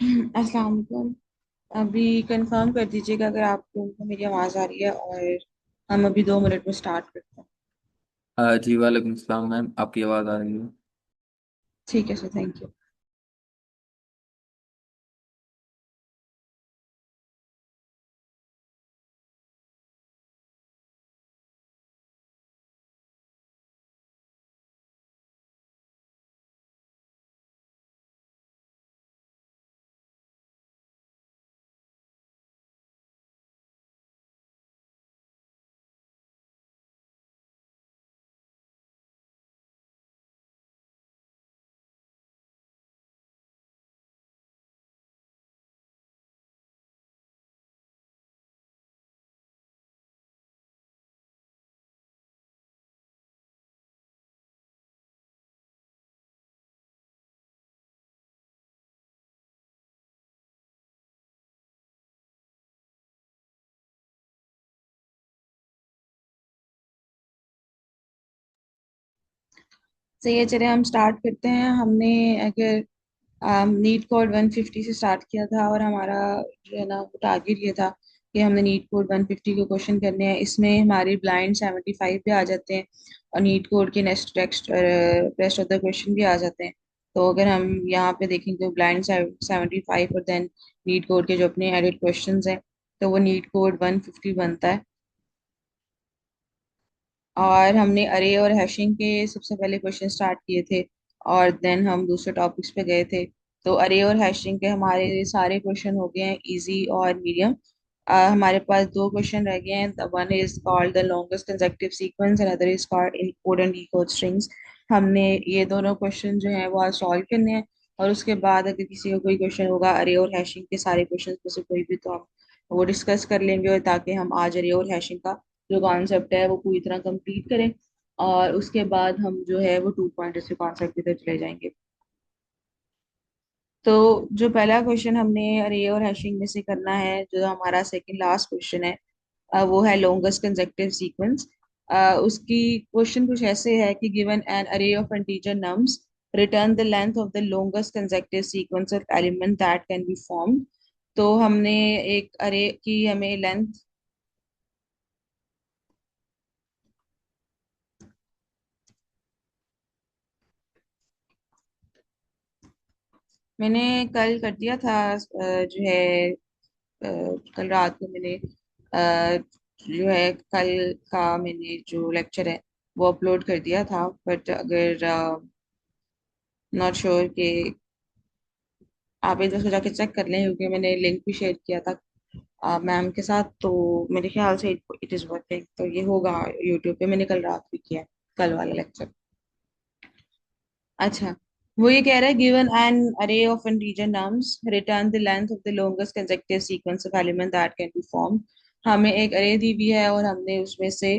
अस्सलाम वालेकुम। अभी कंफर्म कर दीजिएगा अगर आप लोगों को मेरी आवाज़ आ रही है, और हम अभी 2 मिनट में स्टार्ट करते हैं। जी वालेकुम सलाम मैम, आपकी आवाज़ आ रही है। ठीक है सर, थैंक यू। सही है, चलिए हम स्टार्ट करते हैं। हमने अगर नीट कोड 150 से स्टार्ट किया था, और हमारा जो है ना वो टारगेट ये था कि हमने नीट कोड 150 के क्वेश्चन करने हैं। इसमें हमारे ब्लाइंड 75 भी आ जाते हैं, और नीट कोड के next text rest of the question भी आ जाते हैं। तो अगर हम यहाँ पे देखेंगे तो ब्लाइंड 75 और देन नीट कोड के जो अपने एडिट क्वेश्चंस हैं, तो वो नीट कोड 150 बनता है। और हमने अरे और हैशिंग के सबसे पहले क्वेश्चन स्टार्ट किए थे, और देन हम दूसरे टॉपिक्स पे गए थे। तो अरे और हैशिंग के हमारे सारे क्वेश्चन हो गए हैं, इजी और मीडियम। हमारे पास दो क्वेश्चन रह गए हैं। One is called the longest consecutive sequence and other is called encode and decode strings. हमने ये दोनों क्वेश्चन जो हैं वो आज सॉल्व करने हैं, और उसके बाद अगर किसी को कोई क्वेश्चन होगा अरे और हैशिंग के सारे क्वेश्चन में से कोई भी, तो हम वो डिस्कस कर लेंगे, और ताकि हम आज अरे और हैशिंग का जो कॉन्सेप्ट है वो पूरी तरह कंप्लीट करें। और उसके बाद हम जो है वो 2 पॉइंट से कॉन्सेप्ट की तरफ चले जाएंगे। तो जो पहला क्वेश्चन हमने अरे और हैशिंग में से करना है, जो हमारा सेकंड लास्ट क्वेश्चन है, वो है लॉन्गेस्ट कंसेक्यूटिव सीक्वेंस। उसकी क्वेश्चन कुछ ऐसे है कि गिवन एन अरे of integer nums, return the length of the longest consecutive sequence of element that can be formed. तो हमने एक अरे की हमें लेंथ, मैंने कल कर दिया था, जो है कल रात को मैंने जो है कल का मैंने जो लेक्चर है वो अपलोड कर दिया था। बट अगर नॉट श्योर कि आप एक दफा जाके चेक कर लें, क्योंकि मैंने लिंक भी शेयर किया था मैम के साथ, तो मेरे ख्याल से इट इज़ वर्किंग। तो ये होगा यूट्यूब पे, मैंने कल रात भी किया है कल वाला लेक्चर। अच्छा, वो ये कह रहा है गिवन एन अरे of integer nums, return the length of the longest consecutive sequence of element that can be form. हमें एक अरे दी हुई है, और हमने उसमें से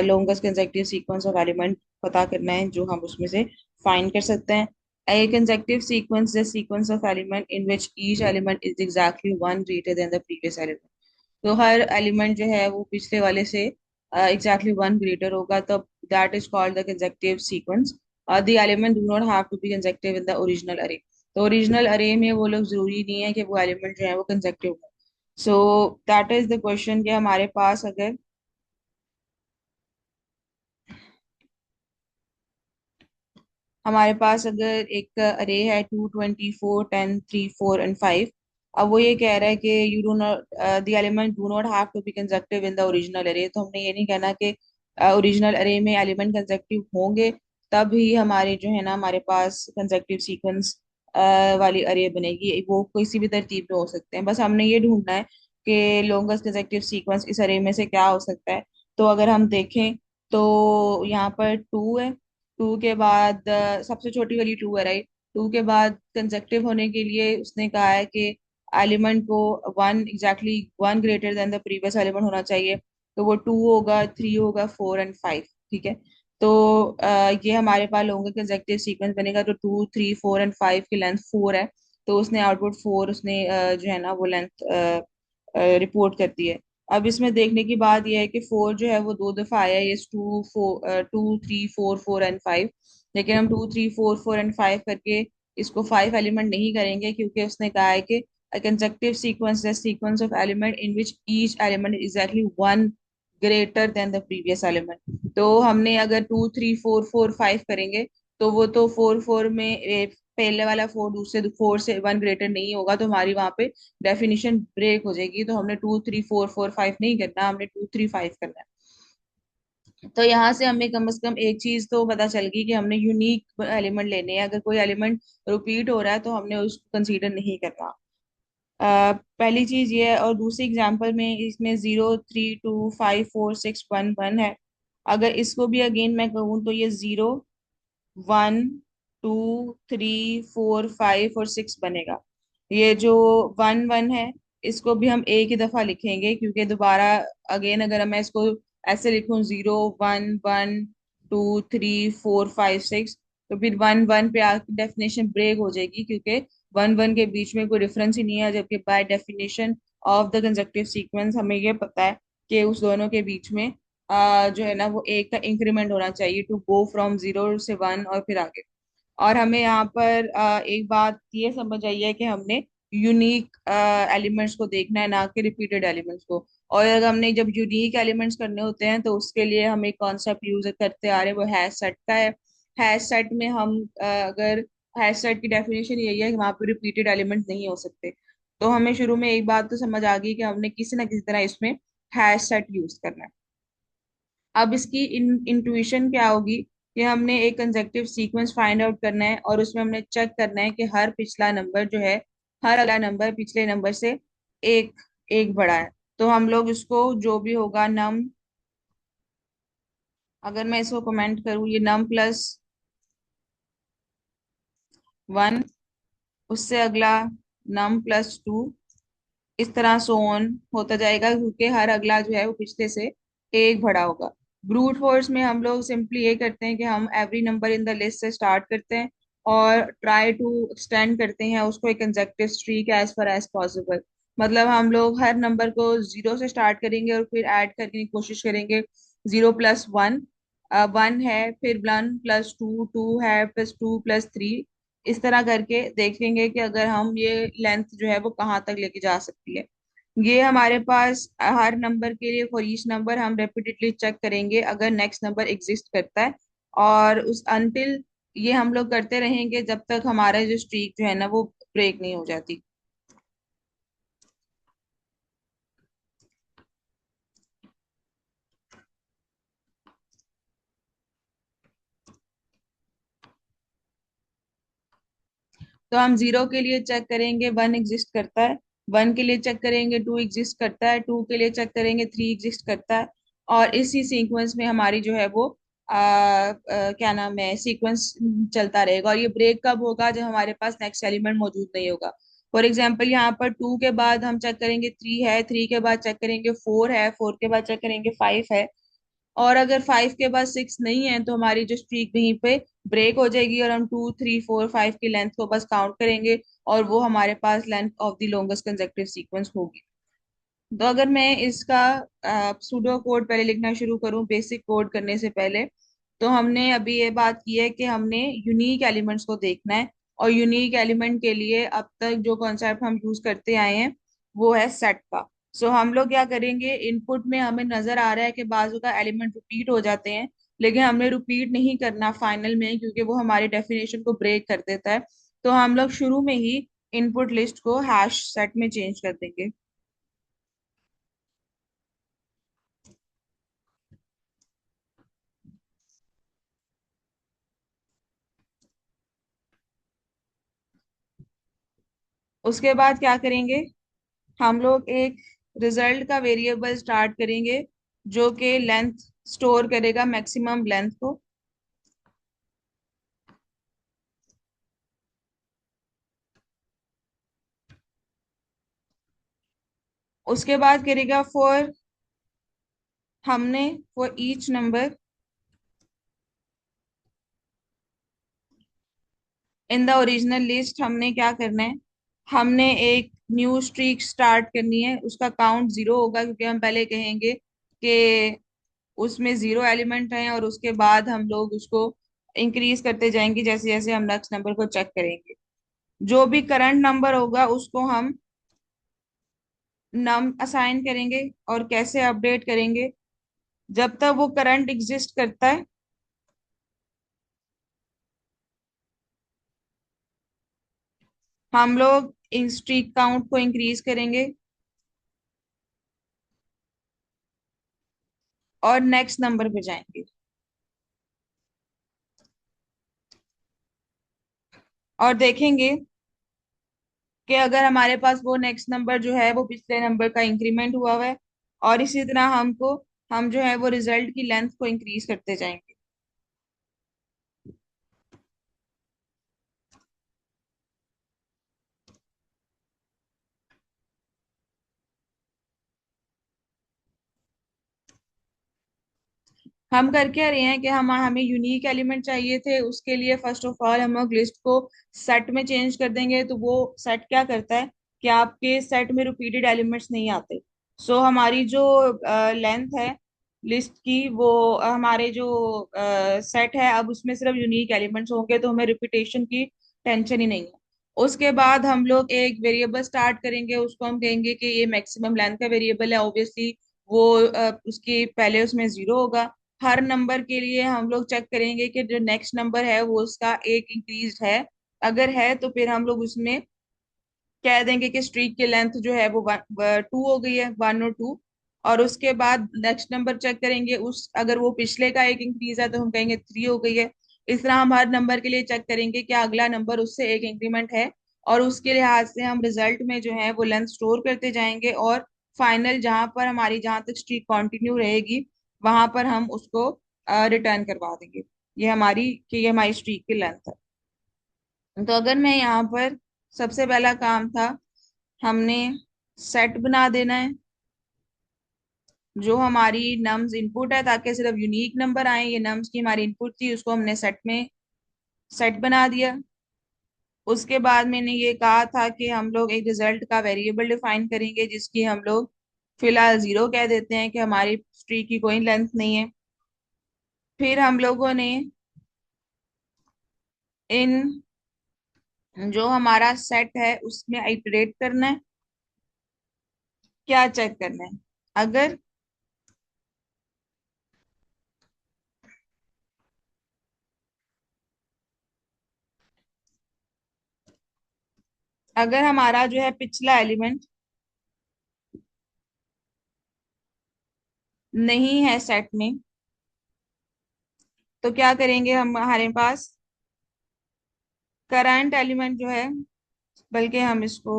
longest consecutive sequence of element पता करना है, जो हम उसमें से फाइंड कर सकते हैं। A consecutive sequence is a sequence of element in which each element is exactly one greater than the previous element। तो हर एलिमेंट जो है वो पिछले वाले से एग्जैक्टली वन ग्रेटर होगा, तो that is called the consecutive sequence. The element do not have to be consecutive in the original array. तो ओरिजिनल अरे में वो लोग जरूरी नहीं है कि वो एलिमेंट जो है वो कंसेक्यूटिव हो। So that is the question कि हमारे पास अगर एक अरे है 2 24 10 3 4 एंड 5। अब वो ये कह रहा है कि you do not the element do not have to be consecutive in the original array. तो हमने ये नहीं कहना कि ओरिजिनल अरे में एलिमेंट कंसेक्यूटिव होंगे तब ही हमारे जो है ना हमारे पास कंसेक्यूटिव सीक्वेंस वाली अरे बनेगी। वो किसी भी तरतीब में हो सकते हैं, बस हमने ये ढूंढना है कि लॉन्गेस्ट कंसेक्यूटिव सीक्वेंस इस अरे में से क्या हो सकता है। तो अगर हम देखें तो यहाँ पर 2 है। टू के बाद सबसे छोटी वाली 2 है, राइट। 2 के बाद कंसेक्टिव होने के लिए उसने कहा है कि एलिमेंट को one exactly one greater than the previous element होना चाहिए। तो वो 2 होगा, 3 होगा, 4 एंड 5। ठीक है। तो ये हमारे पास लोगों का कंसेक्टिव सीक्वेंस बनेगा। तो 2 3 4 एंड 5 की लेंथ 4 है, तो उसने आउटपुट 4 उसने जो है ना वो लेंथ रिपोर्ट करती है। अब इसमें देखने की बात यह है कि 4 जो है वो 2 दफा आया है, ये 2 3 4 4 एंड 5। लेकिन हम 2 3 4 4 एंड 5 करके इसको 5 एलिमेंट नहीं करेंगे, क्योंकि उसने कहा है कि a consecutive sequence is a sequence of element in which each element is exactly one greater than the previous element। तो हमने अगर 2 3 4 4 5 करेंगे, तो वो तो 4 4 में पहले वाला 4 दूसरे 4 से 1 ग्रेटर नहीं होगा, तो हमारी वहां पे डेफिनेशन ब्रेक हो जाएगी। तो हमने 2 3 4 4 5 नहीं करना, हमने 2 3 5 करना है। तो यहाँ से हमें कम से कम एक चीज तो पता चल गई कि हमने यूनिक एलिमेंट लेने हैं। अगर कोई एलिमेंट रिपीट हो रहा है तो हमने उसको कंसीडर नहीं करना। पहली चीज ये है। और दूसरी एग्जांपल में इसमें 0 3 2 5 4 6 1 1 है। अगर इसको भी अगेन मैं कहूँ तो ये 0 1 2 3 4 5 और 6 बनेगा। ये जो 1 1 है, इसको भी हम एक ही दफा लिखेंगे, क्योंकि दोबारा अगेन अगर मैं इसको ऐसे लिखूं 0 1 1 2 3 4 5 6, तो फिर 1 1 पे आके डेफिनेशन ब्रेक हो जाएगी, क्योंकि 1 1 के बीच में कोई डिफरेंस ही नहीं है। जबकि by definition of the consecutive sequence हमें ये पता है कि उस दोनों के बीच में जो है ना वो एक का इंक्रीमेंट होना चाहिए टू गो फ्रॉम 0 से 1 और फिर आगे। और हमें यहाँ पर एक बात ये समझ आई है कि हमने यूनिक एलिमेंट्स को देखना है, ना कि रिपीटेड एलिमेंट्स को। और अगर हमने जब यूनिक एलिमेंट्स करने होते हैं तो उसके लिए हम एक कॉन्सेप्ट यूज करते आ रहे हैं, वो हैश सेट का है। हैश सेट में हम अगर हैश सेट की डेफिनेशन यही है कि वहां पर रिपीटेड एलिमेंट नहीं हो सकते। तो हमें शुरू में एक बात तो समझ आ गई कि हमने किसी ना किसी तरह इसमें हैश सेट यूज करना है। अब इसकी इंट्यूशन क्या होगी कि हमने एक कंसेक्टिव सीक्वेंस फाइंड आउट करना है, और उसमें हमने चेक करना है कि हर पिछला नंबर जो है, हर अगला नंबर पिछले नंबर से एक एक बड़ा है। तो हम लोग इसको जो भी होगा नम, अगर मैं इसको कमेंट करूँ, ये nm+1, उससे अगला nm+2, इस तरह सो ऑन होता जाएगा, क्योंकि हर अगला जो है वो पिछले से एक बड़ा होगा। ब्रूट फोर्स में हम लोग सिंपली ये करते हैं कि हम every number in the list से स्टार्ट करते हैं और ट्राई टू एक्सटेंड करते हैं उसको एक consecutive streak as far as possible. मतलब हम लोग हर नंबर को 0 से स्टार्ट करेंगे और फिर ऐड करने की कोशिश करेंगे। 0 + 1 1 है, फिर 1 + 2 2 है, +2 + 3, इस तरह करके देखेंगे कि अगर हम ये लेंथ जो है वो कहाँ तक लेके जा सकती है। ये हमारे पास हर नंबर के लिए फॉर ईच नंबर हम रेपिटेडली चेक करेंगे अगर नेक्स्ट नंबर एग्जिस्ट करता है। और उस अनटिल ये हम लोग करते रहेंगे जब तक हमारा जो स्ट्रीक जो है ना वो ब्रेक नहीं हो जाती। तो हम 0 के लिए चेक करेंगे 1 एग्जिस्ट करता है, 1 के लिए चेक करेंगे 2 एग्जिस्ट करता है, 2 के लिए चेक करेंगे 3 एग्जिस्ट करता है। और इसी सीक्वेंस में हमारी जो है वो क्या नाम है सीक्वेंस चलता रहेगा। और ये ब्रेक कब होगा? जब हमारे पास नेक्स्ट एलिमेंट मौजूद नहीं होगा। फॉर एग्जाम्पल यहाँ पर 2 के बाद हम चेक करेंगे 3 है, 3 के बाद चेक करेंगे 4 है, 4 के बाद चेक करेंगे 5 है। और अगर 5 के बाद 6 नहीं है तो हमारी जो स्ट्रीक वहीं पे ब्रेक हो जाएगी, और हम 2 3 4 5 की लेंथ को बस काउंट करेंगे, और वो हमारे पास length of the longest consecutive sequence होगी। तो अगर मैं इसका सूडो कोड पहले लिखना शुरू करूं बेसिक कोड करने से पहले, तो हमने अभी ये बात की है कि हमने यूनिक एलिमेंट्स को देखना है। और यूनिक एलिमेंट के लिए अब तक जो कॉन्सेप्ट हम यूज करते आए हैं वो है सेट का। सो हम लोग क्या करेंगे, इनपुट में हमें नजर आ रहा है कि बाजू का एलिमेंट रिपीट हो जाते हैं, लेकिन हमने रिपीट नहीं करना फाइनल में, क्योंकि वो हमारी डेफिनेशन को ब्रेक कर देता है। तो हम लोग शुरू में ही इनपुट लिस्ट को हैश सेट में चेंज कर देंगे। उसके बाद क्या करेंगे, हम लोग एक रिजल्ट का वेरिएबल स्टार्ट करेंगे जो कि लेंथ स्टोर करेगा, मैक्सिमम लेंथ को। उसके बाद करेगा हमने for each number in the original list हमने क्या करना है, हमने एक न्यू स्ट्रीक स्टार्ट करनी है। उसका काउंट 0 होगा, क्योंकि हम पहले कहेंगे कि उसमें 0 एलिमेंट हैं, और उसके बाद हम लोग उसको इंक्रीज करते जाएंगे जैसे जैसे हम नेक्स्ट नंबर को चेक करेंगे। जो भी करंट नंबर होगा उसको हम नम असाइन करेंगे। और कैसे अपडेट करेंगे? जब तक वो करंट एग्जिस्ट करता है, हम लोग इन स्ट्रीक काउंट को इंक्रीज करेंगे और नेक्स्ट नंबर पे जाएंगे। और देखेंगे कि अगर हमारे पास वो नेक्स्ट नंबर जो है वो पिछले नंबर का इंक्रीमेंट हुआ है। और इसी तरह हम जो है वो रिजल्ट की लेंथ को इंक्रीज करते जाएंगे। हम कर क्या रहे हैं कि हम हमें यूनिक एलिमेंट चाहिए थे, उसके लिए फर्स्ट ऑफ ऑल हम लोग लिस्ट को सेट में चेंज कर देंगे। तो वो सेट क्या करता है कि आपके सेट में रिपीटेड एलिमेंट्स नहीं आते। सो हमारी जो लेंथ है लिस्ट की, वो हमारे जो सेट है अब उसमें सिर्फ यूनिक एलिमेंट्स होंगे, तो हमें रिपीटेशन की टेंशन ही नहीं है। उसके बाद हम लोग एक वेरिएबल स्टार्ट करेंगे, उसको हम कहेंगे कि ये मैक्सिमम लेंथ का वेरिएबल है। ऑब्वियसली वो उसके पहले उसमें जीरो होगा। हर नंबर के लिए हम लोग चेक करेंगे कि जो नेक्स्ट नंबर है वो उसका एक इंक्रीज है। अगर है तो फिर हम लोग उसमें कह देंगे कि स्ट्रीक की लेंथ जो है वो 2 हो गई है, 1 और 2। और उसके बाद नेक्स्ट नंबर चेक करेंगे, उस अगर वो पिछले का एक इंक्रीज है तो हम कहेंगे 3 हो गई है। इस तरह हम हर नंबर के लिए चेक करेंगे कि अगला नंबर उससे एक इंक्रीमेंट है। और उसके लिहाज से हम रिजल्ट में जो है वो लेंथ स्टोर करते जाएंगे, और फाइनल जहां पर हमारी जहां तक स्ट्रीक कंटिन्यू रहेगी वहां पर हम उसको रिटर्न करवा देंगे। ये हमारी स्ट्रीक की लेंथ है। तो अगर मैं यहाँ पर, सबसे पहला काम था हमने सेट बना देना है जो हमारी नम्स इनपुट है, ताकि सिर्फ यूनिक नंबर आए। ये नम्स की हमारी इनपुट थी, उसको हमने सेट में सेट बना दिया। उसके बाद मैंने ये कहा था कि हम लोग एक रिजल्ट का वेरिएबल डिफाइन करेंगे जिसकी हम लोग फिलहाल जीरो कह देते हैं कि हमारी ट्री की कोई लेंथ नहीं है। फिर हम लोगों ने इन जो हमारा सेट है उसमें आइटरेट करना है। क्या चेक करना है? अगर अगर हमारा जो है पिछला एलिमेंट नहीं है सेट में, तो क्या करेंगे? हम हमारे पास करंट एलिमेंट जो है, बल्कि हम इसको,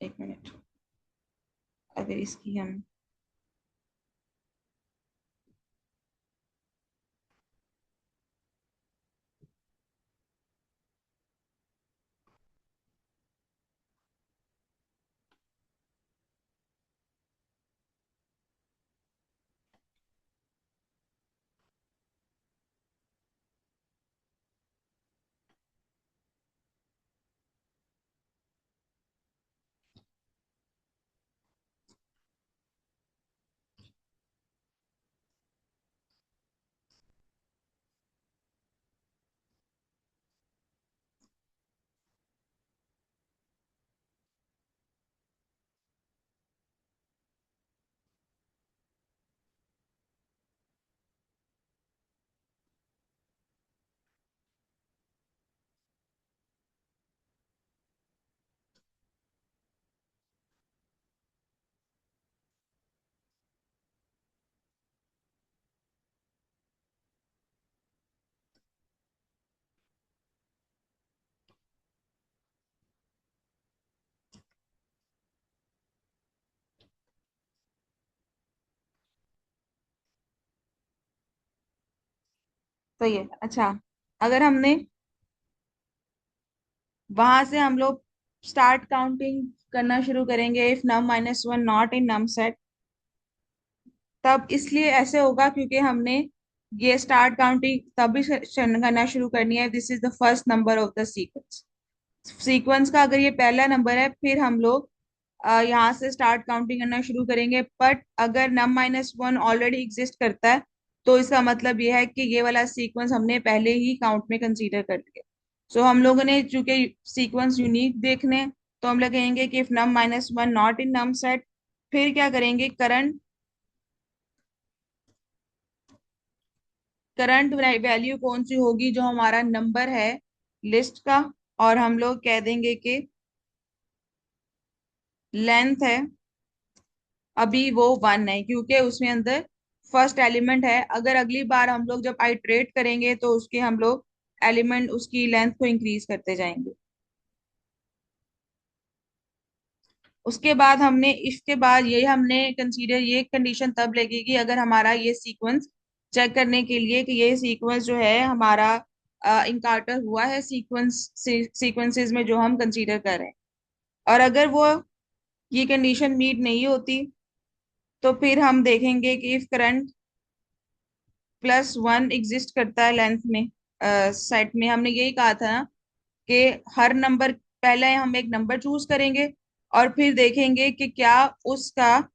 एक मिनट, अगर इसकी हम, तो ये अच्छा, अगर हमने वहां से हम लोग स्टार्ट काउंटिंग करना शुरू करेंगे, if num minus one not in num set. तब इसलिए ऐसे होगा क्योंकि हमने ये स्टार्ट काउंटिंग तभी करना शुरू करनी है, this is the first number of the sequence. Sequence का अगर ये पहला नंबर है फिर हम लोग यहाँ से स्टार्ट काउंटिंग करना शुरू करेंगे। बट अगर नम माइनस वन ऑलरेडी एग्जिस्ट करता है तो इसका मतलब ये है कि ये वाला सीक्वेंस हमने पहले ही काउंट में कंसीडर कर लिया। सो हम लोगों ने चूंकि सीक्वेंस यूनिक देखने हैं, तो हम लोग कहेंगे कि if num minus one not in num set, फिर क्या करेंगे, करंट करंट वैल्यू कौन सी होगी जो हमारा नंबर है लिस्ट का, और हम लोग कह देंगे कि लेंथ है, अभी वो वन है क्योंकि उसमें अंदर फर्स्ट एलिमेंट है। अगर अगली बार हम लोग जब आइट्रेट करेंगे तो उसके हम लोग एलिमेंट उसकी लेंथ को इंक्रीज करते जाएंगे। उसके बाद हमने इसके बाद ये हमने कंसीडर ये कंडीशन तब लगेगी अगर हमारा ये सीक्वेंस चेक करने के लिए कि ये सीक्वेंस जो है हमारा इनकाउंटर हुआ है सीक्वेंसेस में जो हम कंसीडर कर रहे हैं। और अगर वो ये कंडीशन मीट नहीं होती तो फिर हम देखेंगे कि if current plus one exist करता है लेंथ में सेट में, हमने यही कहा था ना कि हर नंबर, पहले हम एक नंबर चूज करेंगे और फिर देखेंगे कि क्या उसका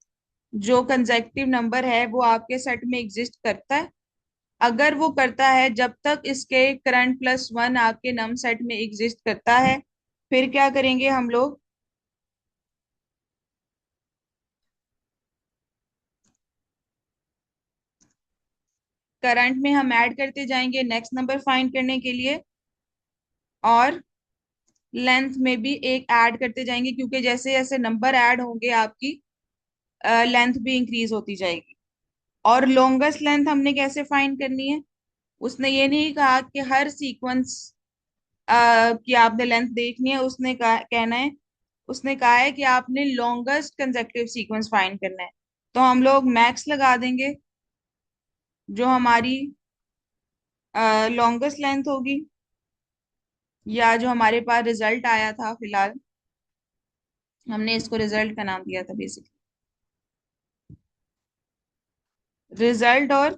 जो कंसेक्टिव नंबर है वो आपके सेट में एग्जिस्ट करता है। अगर वो करता है, जब तक इसके करंट प्लस वन आपके नम सेट में एग्जिस्ट करता है, फिर क्या करेंगे हम लोग, करंट में हम ऐड करते जाएंगे नेक्स्ट नंबर फाइंड करने के लिए, और लेंथ में भी एक ऐड करते जाएंगे क्योंकि जैसे जैसे नंबर ऐड होंगे आपकी लेंथ भी इंक्रीज होती जाएगी। और लॉन्गेस्ट लेंथ हमने कैसे फाइंड करनी है, उसने ये नहीं कहा कि हर सीक्वेंस की आपने लेंथ देखनी है, उसने कहा कहना है, उसने कहा है कि आपने लॉन्गेस्ट कंसेक्टिव सीक्वेंस फाइंड करना है। तो हम लोग मैक्स लगा देंगे जो हमारी लॉन्गेस्ट लेंथ होगी, या जो हमारे पास रिजल्ट आया था फिलहाल, हमने इसको रिजल्ट का नाम दिया था बेसिकली। रिजल्ट और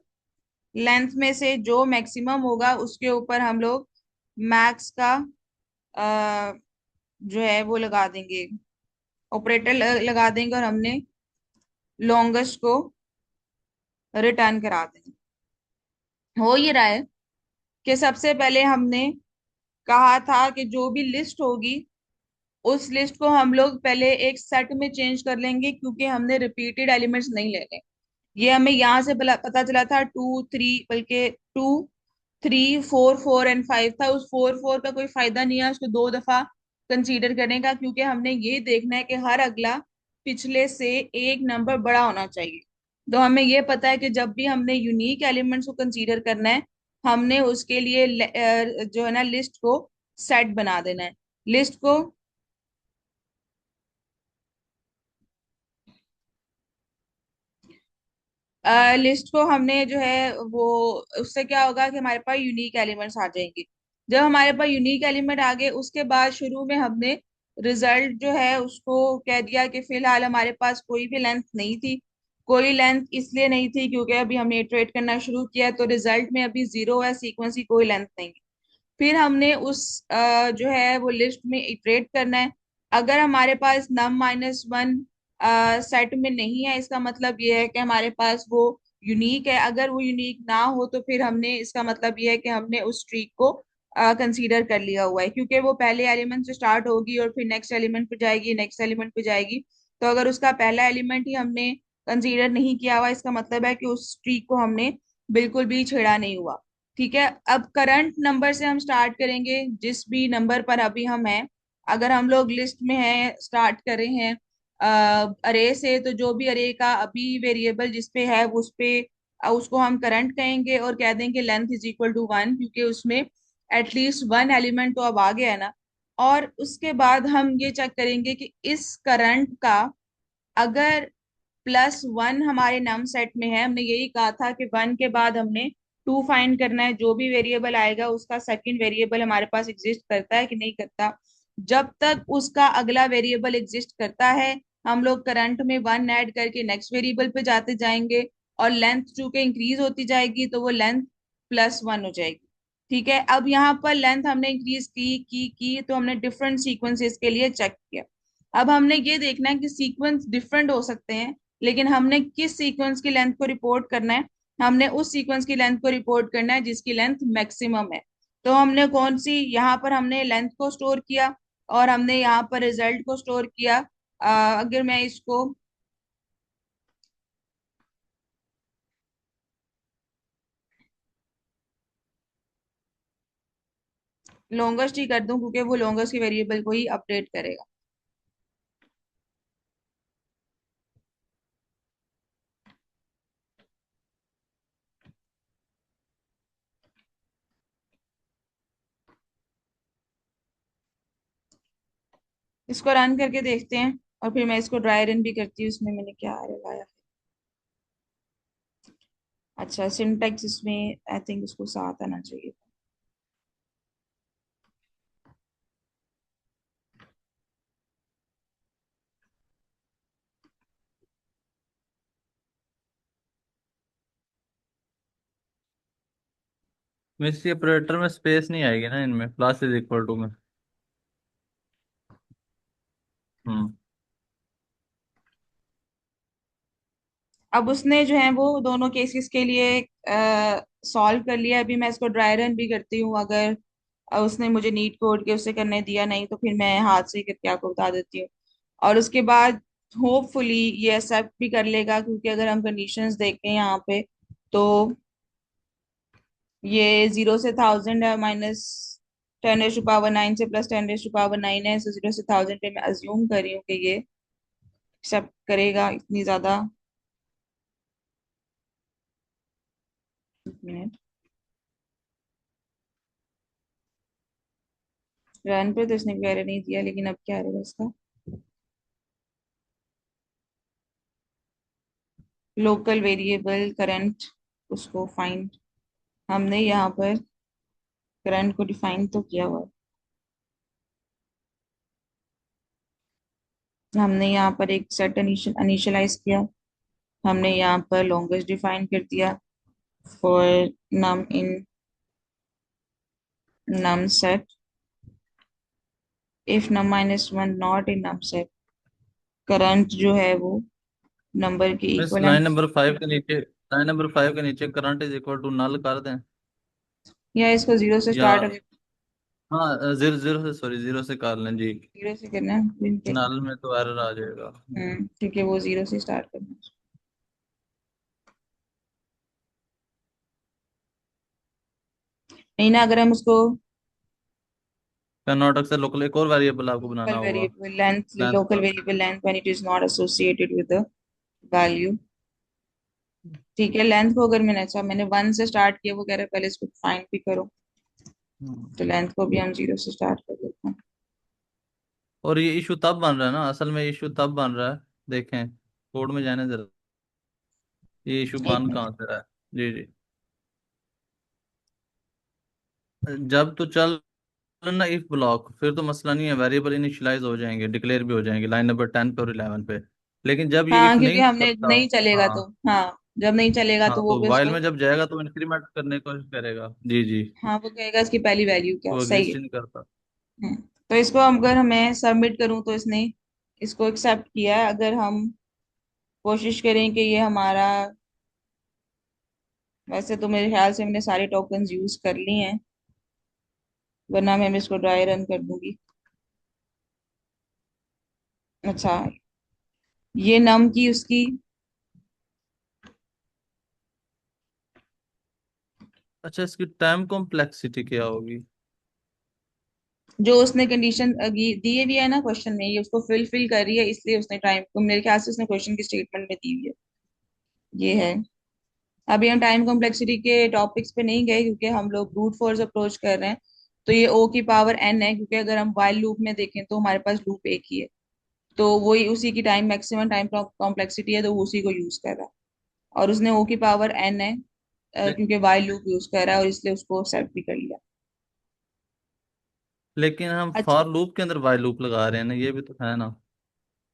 लेंथ में से जो मैक्सिमम होगा उसके ऊपर हम लोग मैक्स का अ, जो है वो लगा देंगे, ऑपरेटर लगा देंगे, और हमने लॉन्गेस्ट को रिटर्न करा देंगे। हो ये रहा है कि सबसे पहले हमने कहा था कि जो भी लिस्ट होगी उस लिस्ट को हम लोग पहले एक सेट में चेंज कर लेंगे क्योंकि हमने रिपीटेड एलिमेंट्स नहीं लेने। ये हमें यहाँ से पता चला था टू थ्री, बल्कि two three four, four and five था। उस फोर फोर का कोई फायदा नहीं है उसको दो दफा कंसीडर करने का, क्योंकि हमने ये देखना है कि हर अगला पिछले से एक नंबर बड़ा होना चाहिए। तो हमें ये पता है कि जब भी हमने यूनिक एलिमेंट्स को कंसीडर करना है, हमने उसके लिए जो है ना लिस्ट को सेट बना देना है। लिस्ट को लिस्ट को हमने जो है वो, उससे क्या होगा कि हमारे पास यूनिक एलिमेंट्स आ जाएंगे। जब हमारे पास यूनिक एलिमेंट आ गए उसके बाद शुरू में हमने रिजल्ट जो है उसको कह दिया कि फिलहाल हमारे पास कोई भी लेंथ नहीं थी। कोई लेंथ इसलिए नहीं थी क्योंकि अभी हमने इटरेट करना शुरू किया है, तो रिजल्ट में अभी जीरो है, सीक्वेंस की कोई लेंथ नहीं है। फिर हमने उस जो है वो लिस्ट में इटरेट करना है। अगर हमारे पास नम माइनस वन सेट में नहीं है, इसका मतलब ये है कि हमारे पास वो यूनिक है। अगर वो यूनिक ना हो तो फिर हमने, इसका मतलब ये है कि हमने उस ट्री को कंसीडर कर लिया हुआ है, क्योंकि वो पहले एलिमेंट से स्टार्ट होगी और फिर नेक्स्ट एलिमेंट पे जाएगी, नेक्स्ट एलिमेंट पे जाएगी। तो अगर उसका पहला एलिमेंट ही हमने कंसीडर नहीं किया हुआ, इसका मतलब है कि उस ट्री को हमने बिल्कुल भी छेड़ा नहीं हुआ। ठीक है, अब करंट नंबर से हम स्टार्ट करेंगे, जिस भी नंबर पर अभी हम हैं। अगर हम लोग लिस्ट में हैं, स्टार्ट कर रहे हैं अरे से, तो जो भी अरे का अभी वेरिएबल जिस पे है उस पे उसको हम करंट कहेंगे और कह देंगे length is equal to one, क्योंकि उसमें एटलीस्ट वन एलिमेंट तो अब आ गया है ना। और उसके बाद हम ये चेक करेंगे कि इस करंट का अगर प्लस वन हमारे नम सेट में है, हमने यही कहा था कि वन के बाद हमने टू फाइंड करना है, जो भी वेरिएबल आएगा उसका सेकंड वेरिएबल हमारे पास एग्जिस्ट करता है कि नहीं करता। जब तक उसका अगला वेरिएबल एग्जिस्ट करता है, हम लोग करंट में वन ऐड करके नेक्स्ट वेरिएबल पे जाते जाएंगे, और लेंथ चूंकि इंक्रीज होती जाएगी तो वो लेंथ प्लस वन हो जाएगी। ठीक है, अब यहाँ पर लेंथ हमने इंक्रीज की तो हमने डिफरेंट सीक्वेंसेस के लिए चेक किया। अब हमने ये देखना है कि सीक्वेंस डिफरेंट हो सकते हैं, लेकिन हमने किस सीक्वेंस की लेंथ को रिपोर्ट करना है, हमने उस सीक्वेंस की लेंथ को रिपोर्ट करना है जिसकी लेंथ मैक्सिमम है। तो हमने कौन सी, यहाँ पर हमने लेंथ को स्टोर किया और हमने यहाँ पर रिजल्ट को स्टोर किया। अगर मैं इसको लॉन्गेस्ट ही कर दूं, क्योंकि वो लॉन्गेस्ट की वेरिएबल को ही अपडेट करेगा। इसको रन करके देखते हैं, और फिर मैं इसको ड्राई रन भी करती हूँ। इसमें मैंने क्या लगाया है? अच्छा, सिंटेक्स इसमें आई थिंक इसको साथ आना चाहिए। मिस ये ऑपरेटर में स्पेस नहीं आएगी ना इनमें, प्लस इज इक्वल टू में। हम्म। अब उसने जो है वो दोनों केसेस के लिए सॉल्व कर लिया। अभी मैं इसको ड्राई रन भी करती हूँ। अगर उसने मुझे नीट कोड के उससे करने दिया नहीं, तो फिर मैं हाथ से ही करके आपको बता देती हूँ। और उसके बाद होपफुली ये एक्सेप्ट भी कर लेगा, क्योंकि अगर हम कंडीशंस देखें यहाँ पे, तो ये 0 से 1000 है, माइनस 10 रेज़ टू पावर 9 से प्लस 10 रेज़ टू पावर 9 है। 0 से 1000 पे मैं अज्यूम कर रही हूँ कि ये एक्सेप्ट करेगा इतनी ज्यादा। एक मिनट, रन पे तो इसने वगैरह नहीं दिया, लेकिन अब क्या रहेगा इसका? लोकल वेरिएबल करंट, उसको फाइंड, हमने यहाँ पर करंट को डिफाइन तो किया हुआ है। हमने यहाँ पर एक सेट इनिशियलाइज किया। हमने यहाँ पर लॉन्गेस्ट डिफाइन कर दिया for num in num set, if num minus one not in num set. Current जो है वो नंबर के मिस इक्वल लाइन एंड, नंबर 5 के नीचे, लाइन नंबर 5 के नीचे current is equal to null कर दें। या इसको जीरो से या स्टार्ट, अगर हाँ, जीरो जीरो से, सॉरी, जीरो से कर लें जी। जीरो से करना है फिर देखना। नल में तो एरर आ जाएगा। ठीक है, वो जीरो से स्टार्ट करना है। नहीं ना, अगर हम उसको कैन नॉट अक्सर लोकल, एक और वेरिएबल आपको बनाना लोकल होगा वेरिएबल लेंथ, लेंथ लोकल का। Variable length when it is not associated with the value. ठीक है, लेंथ को अगर मैंने, अच्छा मैंने 1 से स्टार्ट किया, वो कह रहे पहले इसको फाइंड भी करो। हम्म। तो लेंथ को भी हम 0 से स्टार्ट कर देते हैं। और ये इशू तब बन रहा है ना, असल में इशू तब बन रहा है, देखें कोड में जाने जरा, ये इशू एक बन मिनट। कहाँ से रहा है। जी जी। जब तो चल ना इफ ब्लॉक, फिर तो मसला नहीं है, वेरिएबल इनिशियलाइज हो जाएंगे, डिक्लेयर भी हो जाएंगे लाइन नंबर 10 पे और 11 पे। लेकिन जब ये हाँ, इफ क्योंकि नहीं हमने चलता, नहीं चलेगा तो, हाँ हाँ जब नहीं चलेगा हाँ, तो वो तो भी वाइल उसको, में जब जाएगा तो इंक्रीमेंट करने की कोशिश करेगा। जी जी। हाँ वो कहेगा इसकी पहली वैल्यू क्या, वो सही है। एग्जिस्ट ही नहीं करता। हम्म, तो इसको अगर मैं सबमिट करूँ तो इसने इसको एक्सेप्ट किया है। अगर हम कोशिश करें कि ये हमारा, वैसे तो मेरे ख्याल से मैंने सारे टोकन्स यूज कर लिए हैं, वरना मैं इसको ड्राई रन कर दूंगी। अच्छा, ये नम की उसकी अच्छा, इसकी टाइम कॉम्प्लेक्सिटी क्या होगी? जो उसने कंडीशन दी हुई है ना क्वेश्चन में, ये उसको फिल कर रही है, इसलिए उसने टाइम को, मेरे ख्याल से उसने क्वेश्चन की स्टेटमेंट में दी हुई है, ये है। अभी हम टाइम कॉम्प्लेक्सिटी के टॉपिक्स पे नहीं गए, क्योंकि हम लोग ब्रूट फोर्स अप्रोच कर रहे हैं। तो ये ओ की पावर एन है, क्योंकि अगर हम वाइल लूप में देखें तो हमारे पास लूप एक ही है। तो वही उसी की टाइम, मैक्सिमम टाइम कॉम्प्लेक्सिटी है, तो वो उसी को यूज कर रहा है। और उसने ओ की पावर एन है, ले, क्योंकि वाइल लूप यूज कर रहा है, और इसलिए उसको सेट भी कर लिया। लेकिन हम अच्छा, फॉर लूप के अंदर वाइल लूप लगा रहे हैं ना, ये भी तो है ना।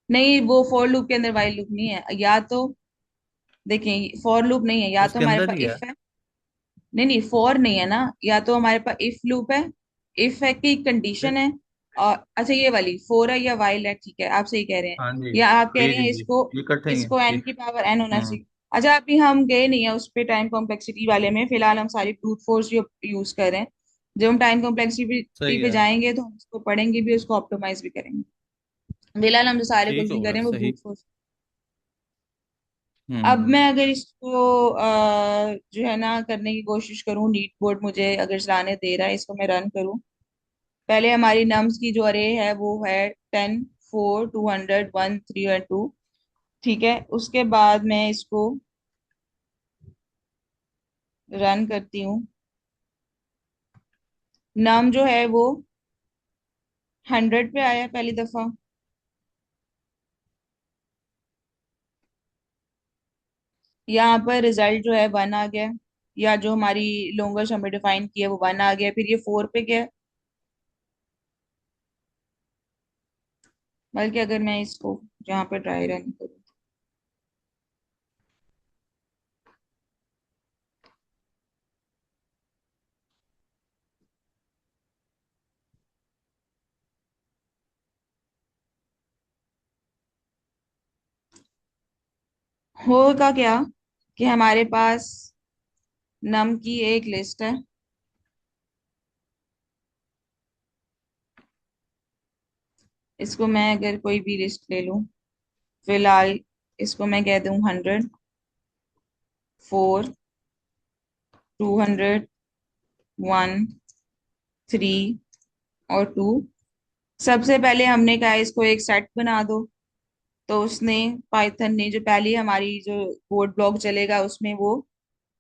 नहीं वो फॉर लूप के अंदर वाइल लूप नहीं है, या तो देखें फॉर लूप नहीं है, या तो उसके हमारे अंदर पास ही है। इफ है। नहीं नहीं, फॉर नहीं है ना, या तो हमारे पास इफ लूप है, इफ है की कंडीशन फिर- है। और अच्छा, ये वाली फोर है या वाइल है, ठीक है आप सही कह रहे हैं। हाँ जी या आप कह जी रहे जी हैं जी, इसको, ये इकट्ठे ही है इसको ये। एन की पावर एन होना हम्म। चाहिए। अच्छा, अभी हम गए नहीं है उस पे टाइम कॉम्प्लेक्सिटी वाले में, फिलहाल हम सारी ब्रूट फोर्स यूज कर रहे हैं। जब हम टाइम कॉम्प्लेक्सिटी सही पे है। जाएंगे तो हम उसको पढ़ेंगे भी, उसको ऑप्टिमाइज भी करेंगे। फिलहाल हम जो सारे ठीक क्वेश्चन कर होगा, रहे हैं वो सही। Brute force. अब हम्म। मैं अगर इसको जो है ना करने की कोशिश करूँ, नीट बोर्ड मुझे अगर चलाने दे रहा है, इसको मैं रन करूँ। पहले हमारी नम्स की जो अरे है वो है 10, 4, 200, 1, 3 और 2। ठीक है, उसके बाद मैं इसको रन करती हूँ। नम जो है वो 100 पे आया पहली दफा। यहाँ पर रिजल्ट जो है 1 आ गया, या जो हमारी लॉन्गेस्ट हमें डिफाइन किया वो 1 आ गया। फिर ये 4 पे गया। बल्कि अगर मैं इसको यहाँ पे ट्राई रन करूँ, होगा क्या कि हमारे पास नम की एक लिस्ट है। इसको मैं अगर कोई भी लिस्ट ले लूं, फिलहाल इसको मैं कह दूं 100, 4, 200, 1, 3 और 2। सबसे पहले हमने कहा इसको एक सेट बना दो। तो उसने, पाइथन ने, जो पहली हमारी जो कोड ब्लॉक चलेगा उसमें वो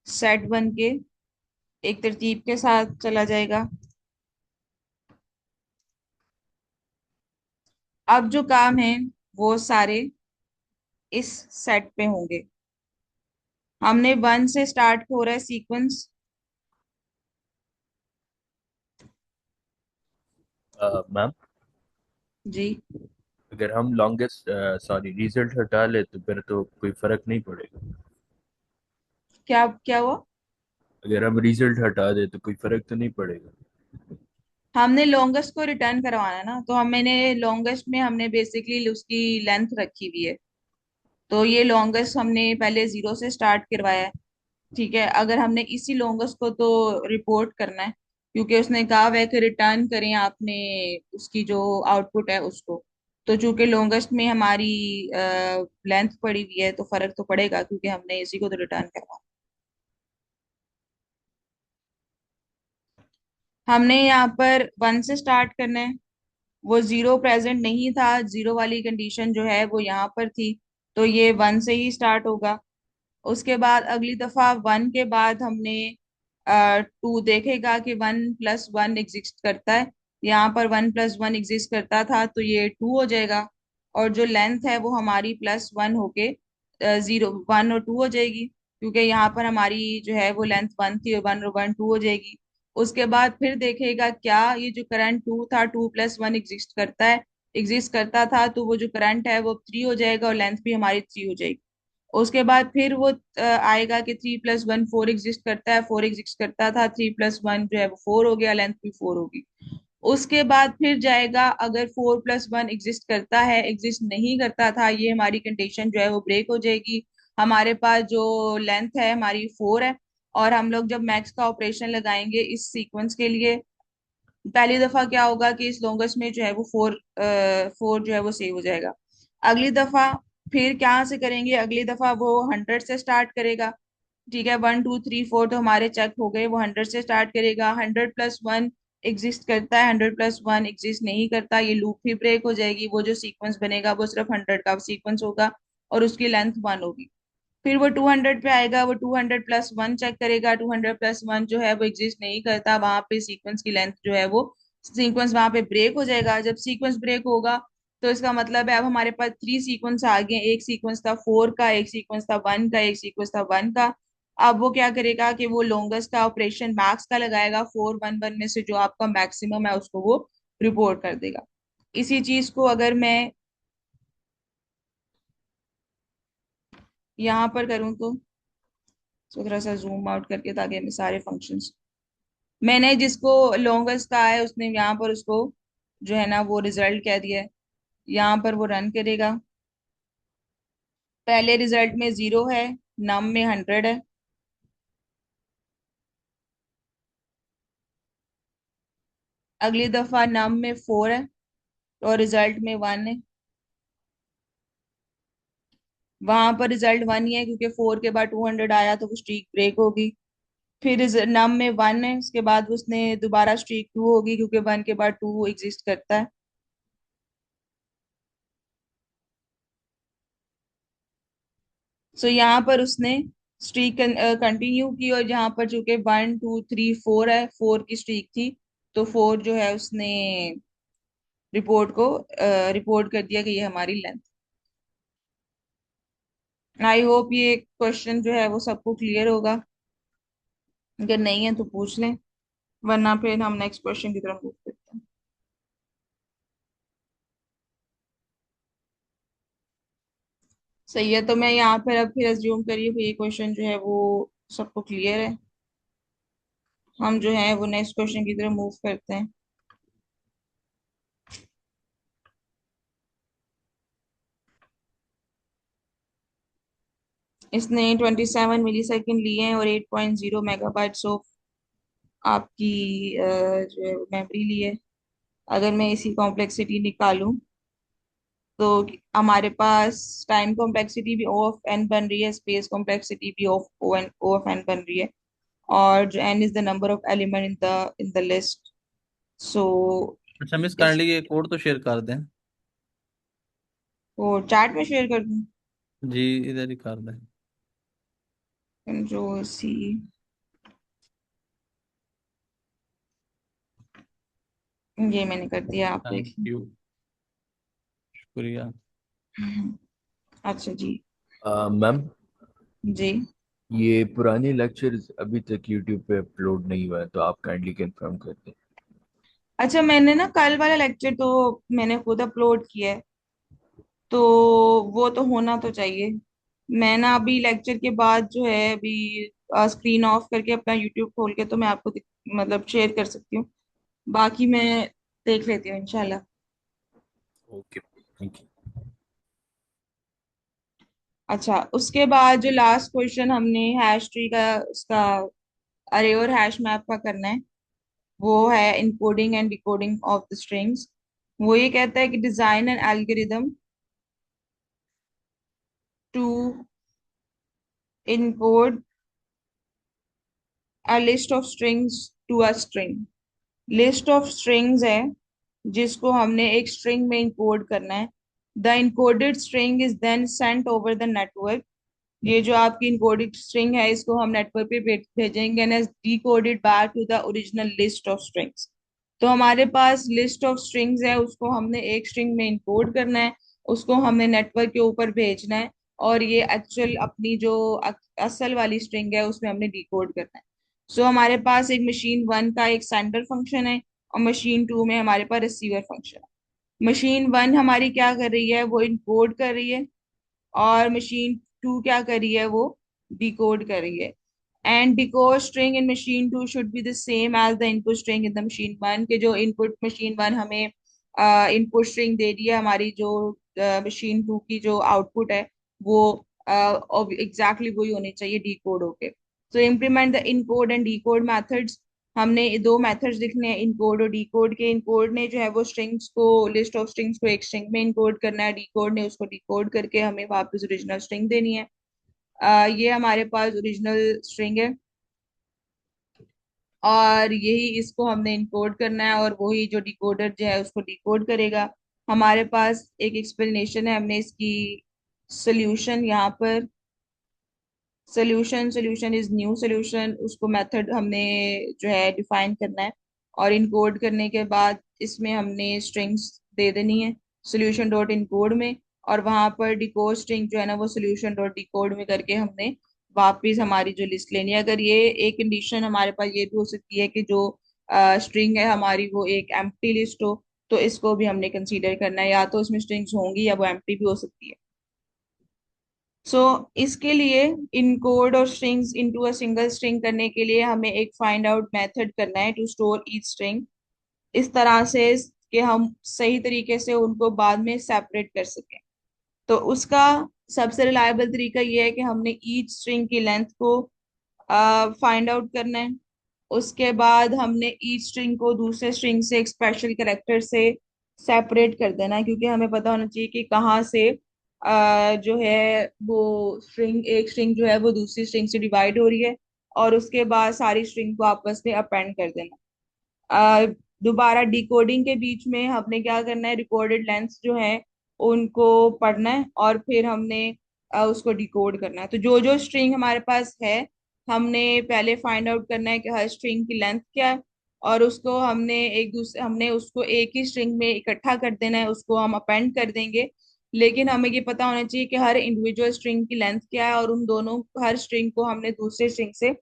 सेट बन के एक तरतीब के साथ चला जाएगा। अब जो काम है वो सारे इस सेट पे होंगे। हमने 1 से स्टार्ट हो रहा है सीक्वेंस। मैम, जी। अगर हम लॉन्गेस्ट सॉरी रिजल्ट हटा ले तो फिर तो कोई फर्क नहीं पड़ेगा। क्या क्या हुआ? अगर हम रिजल्ट हटा दे तो कोई फर्क तो नहीं पड़ेगा। हमने लॉन्गेस्ट को रिटर्न करवाना है ना, तो हमने लॉन्गेस्ट में हमने बेसिकली उसकी लेंथ रखी हुई है। तो ये लॉन्गेस्ट हमने पहले 0 से स्टार्ट करवाया है। ठीक है, अगर हमने इसी लॉन्गेस्ट को तो रिपोर्ट करना है, क्योंकि उसने कहा हुआ है कि रिटर्न करें आपने उसकी जो आउटपुट है उसको। तो चूंकि लॉन्गेस्ट में हमारी लेंथ पड़ी हुई है तो फर्क तो पड़ेगा, क्योंकि हमने इसी को तो रिटर्न करवाना। हमने यहाँ पर 1 से स्टार्ट करना है। वो 0 प्रेजेंट नहीं था, 0 वाली कंडीशन जो है वो यहाँ पर थी। तो ये 1 से ही स्टार्ट होगा। उसके बाद अगली दफा 1 के बाद हमने 2 देखेगा कि 1 + 1 एग्जिस्ट करता है। यहाँ पर 1 + 1 एग्जिस्ट करता था तो ये 2 हो जाएगा। और जो लेंथ है वो हमारी +1 होके 0, 1 और 2 हो जाएगी, क्योंकि यहाँ पर हमारी जो है वो लेंथ 1 थी और 1 और 1 2 हो जाएगी। उसके बाद फिर देखेगा क्या ये जो करंट 2 था, 2 + 1 एग्जिस्ट करता था, तो वो जो करंट है वो 3 हो जाएगा और लेंथ भी हमारी 3 हो जाएगी। उसके बाद फिर वो आएगा कि 3 + 1 4 एग्जिस्ट करता है, 4 एग्जिस्ट करता था, 3 + 1 जो है वो 4 हो गया, लेंथ भी 4 होगी। उसके बाद फिर जाएगा, अगर 4 + 1 एग्जिस्ट करता है, एग्जिस्ट नहीं करता था, ये हमारी कंडीशन जो है वो ब्रेक हो जाएगी। हमारे पास जो लेंथ है हमारी 4 है। और हम लोग जब मैक्स का ऑपरेशन लगाएंगे इस सीक्वेंस के लिए, पहली दफा क्या होगा कि इस लॉन्गेस्ट में जो है वो 4 जो है वो सेव हो जाएगा। अगली दफा फिर क्या से करेंगे, अगली दफा वो 100 से स्टार्ट करेगा। ठीक है, 1 2 3 4 तो हमारे चेक हो गए, वो 100 से स्टार्ट करेगा। 100 + 1 एग्जिस्ट करता है, 100 + 1 एग्जिस्ट नहीं करता, ये लूप ही ब्रेक हो जाएगी। वो जो सीक्वेंस बनेगा वो सिर्फ 100 का सीक्वेंस होगा और उसकी लेंथ 1 होगी। फिर वो 200 पे आएगा, वो 200 + 1 चेक करेगा। 200 + 1 जो है वो एग्जिस्ट नहीं करता, वहां पे सीक्वेंस की लेंथ जो है वो, सीक्वेंस वहां पे ब्रेक हो जाएगा। जब सीक्वेंस ब्रेक होगा तो इसका मतलब है अब हमारे पास 3 सीक्वेंस आ गए। एक सीक्वेंस था 4 का, एक सीक्वेंस था 1 का, एक सीक्वेंस था 1 का। अब वो क्या करेगा कि वो लॉन्गेस्ट का ऑपरेशन मैक्स का लगाएगा, 4 1 1 में से जो आपका मैक्सिमम है उसको वो रिपोर्ट कर देगा। इसी चीज को अगर मैं यहाँ पर करूँ तो थोड़ा सा जूम आउट करके, ताकि हमें सारे फंक्शंस, मैंने जिसको लॉन्गेस्ट कहा है उसने यहाँ पर उसको जो है ना वो रिजल्ट कह दिया है। यहाँ पर वो रन करेगा। पहले रिजल्ट में 0 है, नम में 100 है। अगली दफा नम में 4 है और रिजल्ट में 1 है। वहां पर रिजल्ट 1 ही है क्योंकि 4 के बाद 200 आया तो वो स्ट्रीक ब्रेक होगी। फिर नम में 1 है, उसके बाद उसने दोबारा स्ट्रीक 2 होगी क्योंकि 1 के बाद 2 एग्जिस्ट करता है। सो यहाँ पर उसने स्ट्रीक कंटिन्यू की, और यहाँ पर चूंकि 1 2 3 4 है, 4 की स्ट्रीक थी, तो 4 जो है उसने रिपोर्ट कर दिया कि ये हमारी लेंथ। आई होप ये क्वेश्चन जो है वो सबको क्लियर होगा। अगर नहीं है तो पूछ लें, वरना फिर हम नेक्स्ट क्वेश्चन की तरफ मूव करते हैं। सही है, तो मैं यहाँ पर अब फिर अज्यूम करिए कि ये क्वेश्चन जो है वो सबको क्लियर है। हम जो है वो नेक्स्ट क्वेश्चन की तरफ मूव करते हैं। इसने 27 मिली सेकेंड लिए हैं और 8.0 मेगाबाइट्स ऑफ आपकी जो है मेमोरी ली है। अगर मैं इसी कॉम्प्लेक्सिटी निकालूं तो हमारे पास टाइम कॉम्प्लेक्सिटी भी O ऑफ n बन रही है, स्पेस कॉम्प्लेक्सिटी भी O ऑफ n बन रही है, और जो n is the number of element in the list. So अच्छा मिस, इस काइंडली ये कोड तो शेयर कर दें। को चैट में शेयर कर दूं। जी, इधर ही कर दें। Control C. ये मैंने कर दिया, आप थैंक देख लें। यू, शुक्रिया। अच्छा जी। मैम, जी। ये पुरानी लेक्चर्स अभी तक यूट्यूब पे अपलोड नहीं हुआ है, तो आप काइंडली कंफर्म कर दें। अच्छा, मैंने ना कल वाला लेक्चर तो मैंने खुद अपलोड किया है, तो वो तो होना तो चाहिए। मैं ना अभी लेक्चर के बाद जो है अभी स्क्रीन ऑफ करके अपना यूट्यूब खोल के तो मैं आपको मतलब शेयर कर सकती हूँ। बाकी मैं देख लेती हूँ इंशाल्लाह। Okay, thank you. अच्छा, उसके बाद जो लास्ट क्वेश्चन हमने हैश ट्री का उसका अरे और हैश मैप का करना है, वो है encoding and decoding of the strings. वो ये कहता है कि design an algorithm to encode a list of strings to a string. List of strings है जिसको हमने एक स्ट्रिंग में इनकोड करना है। The encoded string is then sent over the network. ये जो आपकी इनकोडेड स्ट्रिंग है इसको हम नेटवर्क पे भेजेंगे and decoded back to the original list of strings. तो हमारे पास लिस्ट ऑफ स्ट्रिंग्स है, उसको हमने एक स्ट्रिंग में इनकोड करना है, उसको हमने नेटवर्क के ऊपर भेजना है, और ये एक्चुअल अपनी जो असल वाली स्ट्रिंग है उसमें हमने डिकोड करना है। सो हमारे पास एक मशीन 1 का एक सेंडर फंक्शन है, और मशीन 2 में हमारे पास रिसीवर फंक्शन है। मशीन 1 हमारी क्या कर रही है, वो इनकोड कर रही है, और मशीन 2 क्या कर रही है, वो डिकोड कर रही है। And decode string in machine 2 should be the same as the input string in the machine 1, के जो इनपुट मशीन 1 हमें इनपुट स्ट्रिंग दे रही है, हमारी जो मशीन 2 की जो आउटपुट है वो एग्जैक्टली वही होनी चाहिए डिकोड होके। So implement the encode and decode methods. हमने दो मेथड्स लिखने हैं, इनकोड और डिकोड के। इनकोड ने जो है वो स्ट्रिंग्स को, लिस्ट ऑफ स्ट्रिंग्स को एक स्ट्रिंग में इनकोड करना है, डिकोड ने उसको डिकोड करके हमें वापस ओरिजिनल स्ट्रिंग देनी है। ये हमारे पास ओरिजिनल स्ट्रिंग है, और यही इसको हमने इनकोड करना है, और वही जो डिकोडर जो है उसको डिकोड करेगा। हमारे पास एक एक्सप्लेनेशन है, हमने इसकी सोल्यूशन यहाँ पर, सोल्यूशन इज न्यू सोल्यूशन, उसको मेथड हमने जो है डिफाइन करना है, और इनकोड करने के बाद इसमें हमने स्ट्रिंग्स दे देनी है सोल्यूशन डॉट इनकोड में, और वहां पर डिकोड स्ट्रिंग जो है ना वो सोल्यूशन डॉट डिकोड में करके हमने वापिस हमारी जो लिस्ट लेनी है। अगर ये एक कंडीशन हमारे पास ये भी हो सकती है कि जो स्ट्रिंग है हमारी वो एक एम्प्टी लिस्ट हो, तो इसको भी हमने कंसीडर करना है, या तो उसमें स्ट्रिंग्स होंगी या वो एम्प्टी भी हो सकती है। सो इसके लिए इनकोड और strings into a single string करने के लिए हमें एक फाइंड आउट मेथड करना है टू स्टोर ईच स्ट्रिंग, इस तरह से कि हम सही तरीके से उनको बाद में सेपरेट कर सकें। तो उसका सबसे रिलायबल तरीका ये है कि हमने ईच स्ट्रिंग की लेंथ को फाइंड आउट करना है, उसके बाद हमने ईच स्ट्रिंग को दूसरे स्ट्रिंग से एक स्पेशल कैरेक्टर से सेपरेट कर देना है, क्योंकि हमें पता होना चाहिए कि कहाँ से जो है वो स्ट्रिंग, एक स्ट्रिंग जो है वो दूसरी स्ट्रिंग से डिवाइड हो रही है, और उसके बाद सारी स्ट्रिंग को आपस में अपेंड कर देना। अ, दोबारा डिकोडिंग के बीच में हमने क्या करना है, रिकॉर्डेड लेंथ्स जो है उनको पढ़ना है, और फिर हमने उसको डिकोड करना है। तो जो जो स्ट्रिंग हमारे पास है, हमने पहले फाइंड आउट करना है कि हर स्ट्रिंग की लेंथ क्या है, और उसको हमने उसको एक ही स्ट्रिंग में इकट्ठा कर देना है, उसको हम अपेंड कर देंगे। लेकिन हमें ये पता होना चाहिए कि हर इंडिविजुअल स्ट्रिंग की लेंथ क्या है, और उन दोनों हर स्ट्रिंग को हमने दूसरे स्ट्रिंग से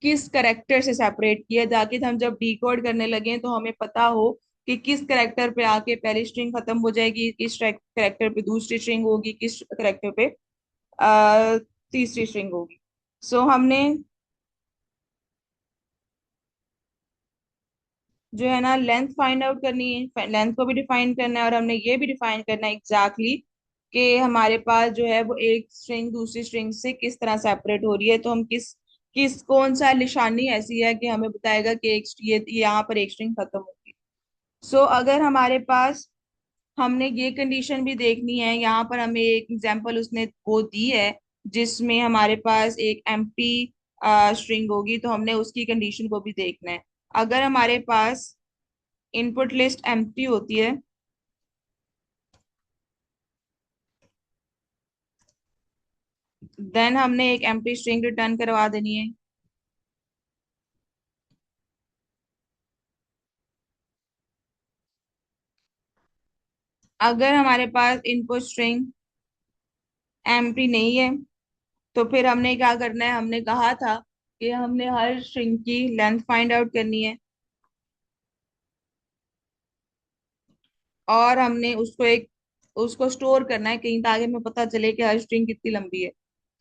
किस करेक्टर से सेपरेट किया, ताकि हम जब डिकोड करने लगे तो हमें पता हो कि किस करेक्टर पे आके पहली स्ट्रिंग खत्म हो जाएगी, किस करेक्टर पे दूसरी स्ट्रिंग होगी, किस करेक्टर पे आ, तीसरी स्ट्रिंग होगी। सो हमने जो है ना लेंथ फाइंड आउट करनी है, लेंथ को भी डिफाइन करना है, और हमने ये भी डिफाइन करना है एग्जैक्टली कि हमारे पास जो है वो एक स्ट्रिंग दूसरी स्ट्रिंग से किस तरह सेपरेट हो रही है। तो हम किस किस कौन सा निशानी ऐसी है कि हमें बताएगा कि एक ये यहाँ पर एक स्ट्रिंग खत्म होगी। सो अगर हमारे पास, हमने ये कंडीशन भी देखनी है, यहाँ पर हमें एक एग्जांपल उसने वो दी है जिसमें हमारे पास एक एम्प्टी स्ट्रिंग होगी, तो हमने उसकी कंडीशन को भी देखना है। अगर हमारे पास इनपुट लिस्ट एम्प्टी होती है, देन हमने एक एम्प्टी स्ट्रिंग रिटर्न करवा देनी है। अगर हमारे पास इनपुट स्ट्रिंग एम्प्टी नहीं है, तो फिर हमने क्या करना है, हमने कहा था कि हमने हर स्ट्रिंग की लेंथ फाइंड आउट करनी है, और हमने उसको स्टोर करना है कहीं, ताकि हमें पता चले कि हर स्ट्रिंग कितनी लंबी है।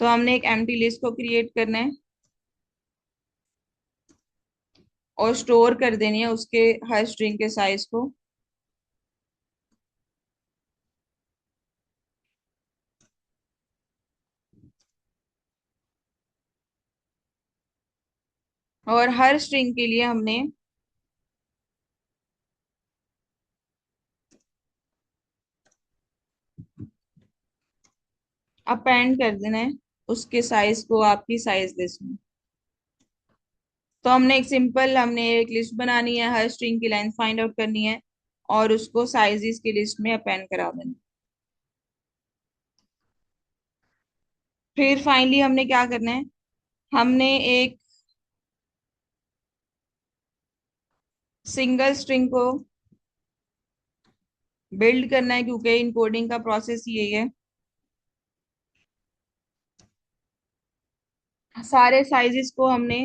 तो हमने एक एम्प्टी लिस्ट को क्रिएट करना है और स्टोर कर देनी है उसके हर स्ट्रिंग के साइज को। और हर स्ट्रिंग के लिए हमने अपेंड कर देना है उसके साइज को आपकी साइज लिस्ट में। तो हमने एक लिस्ट बनानी है, हर स्ट्रिंग की लेंथ फाइंड आउट करनी है, और उसको साइजेस की लिस्ट में अपेंड करा देना है। फिर फाइनली हमने क्या करना है, हमने एक सिंगल स्ट्रिंग को बिल्ड करना है, क्योंकि इनकोडिंग का प्रोसेस यही है। सारे साइजेस को हमने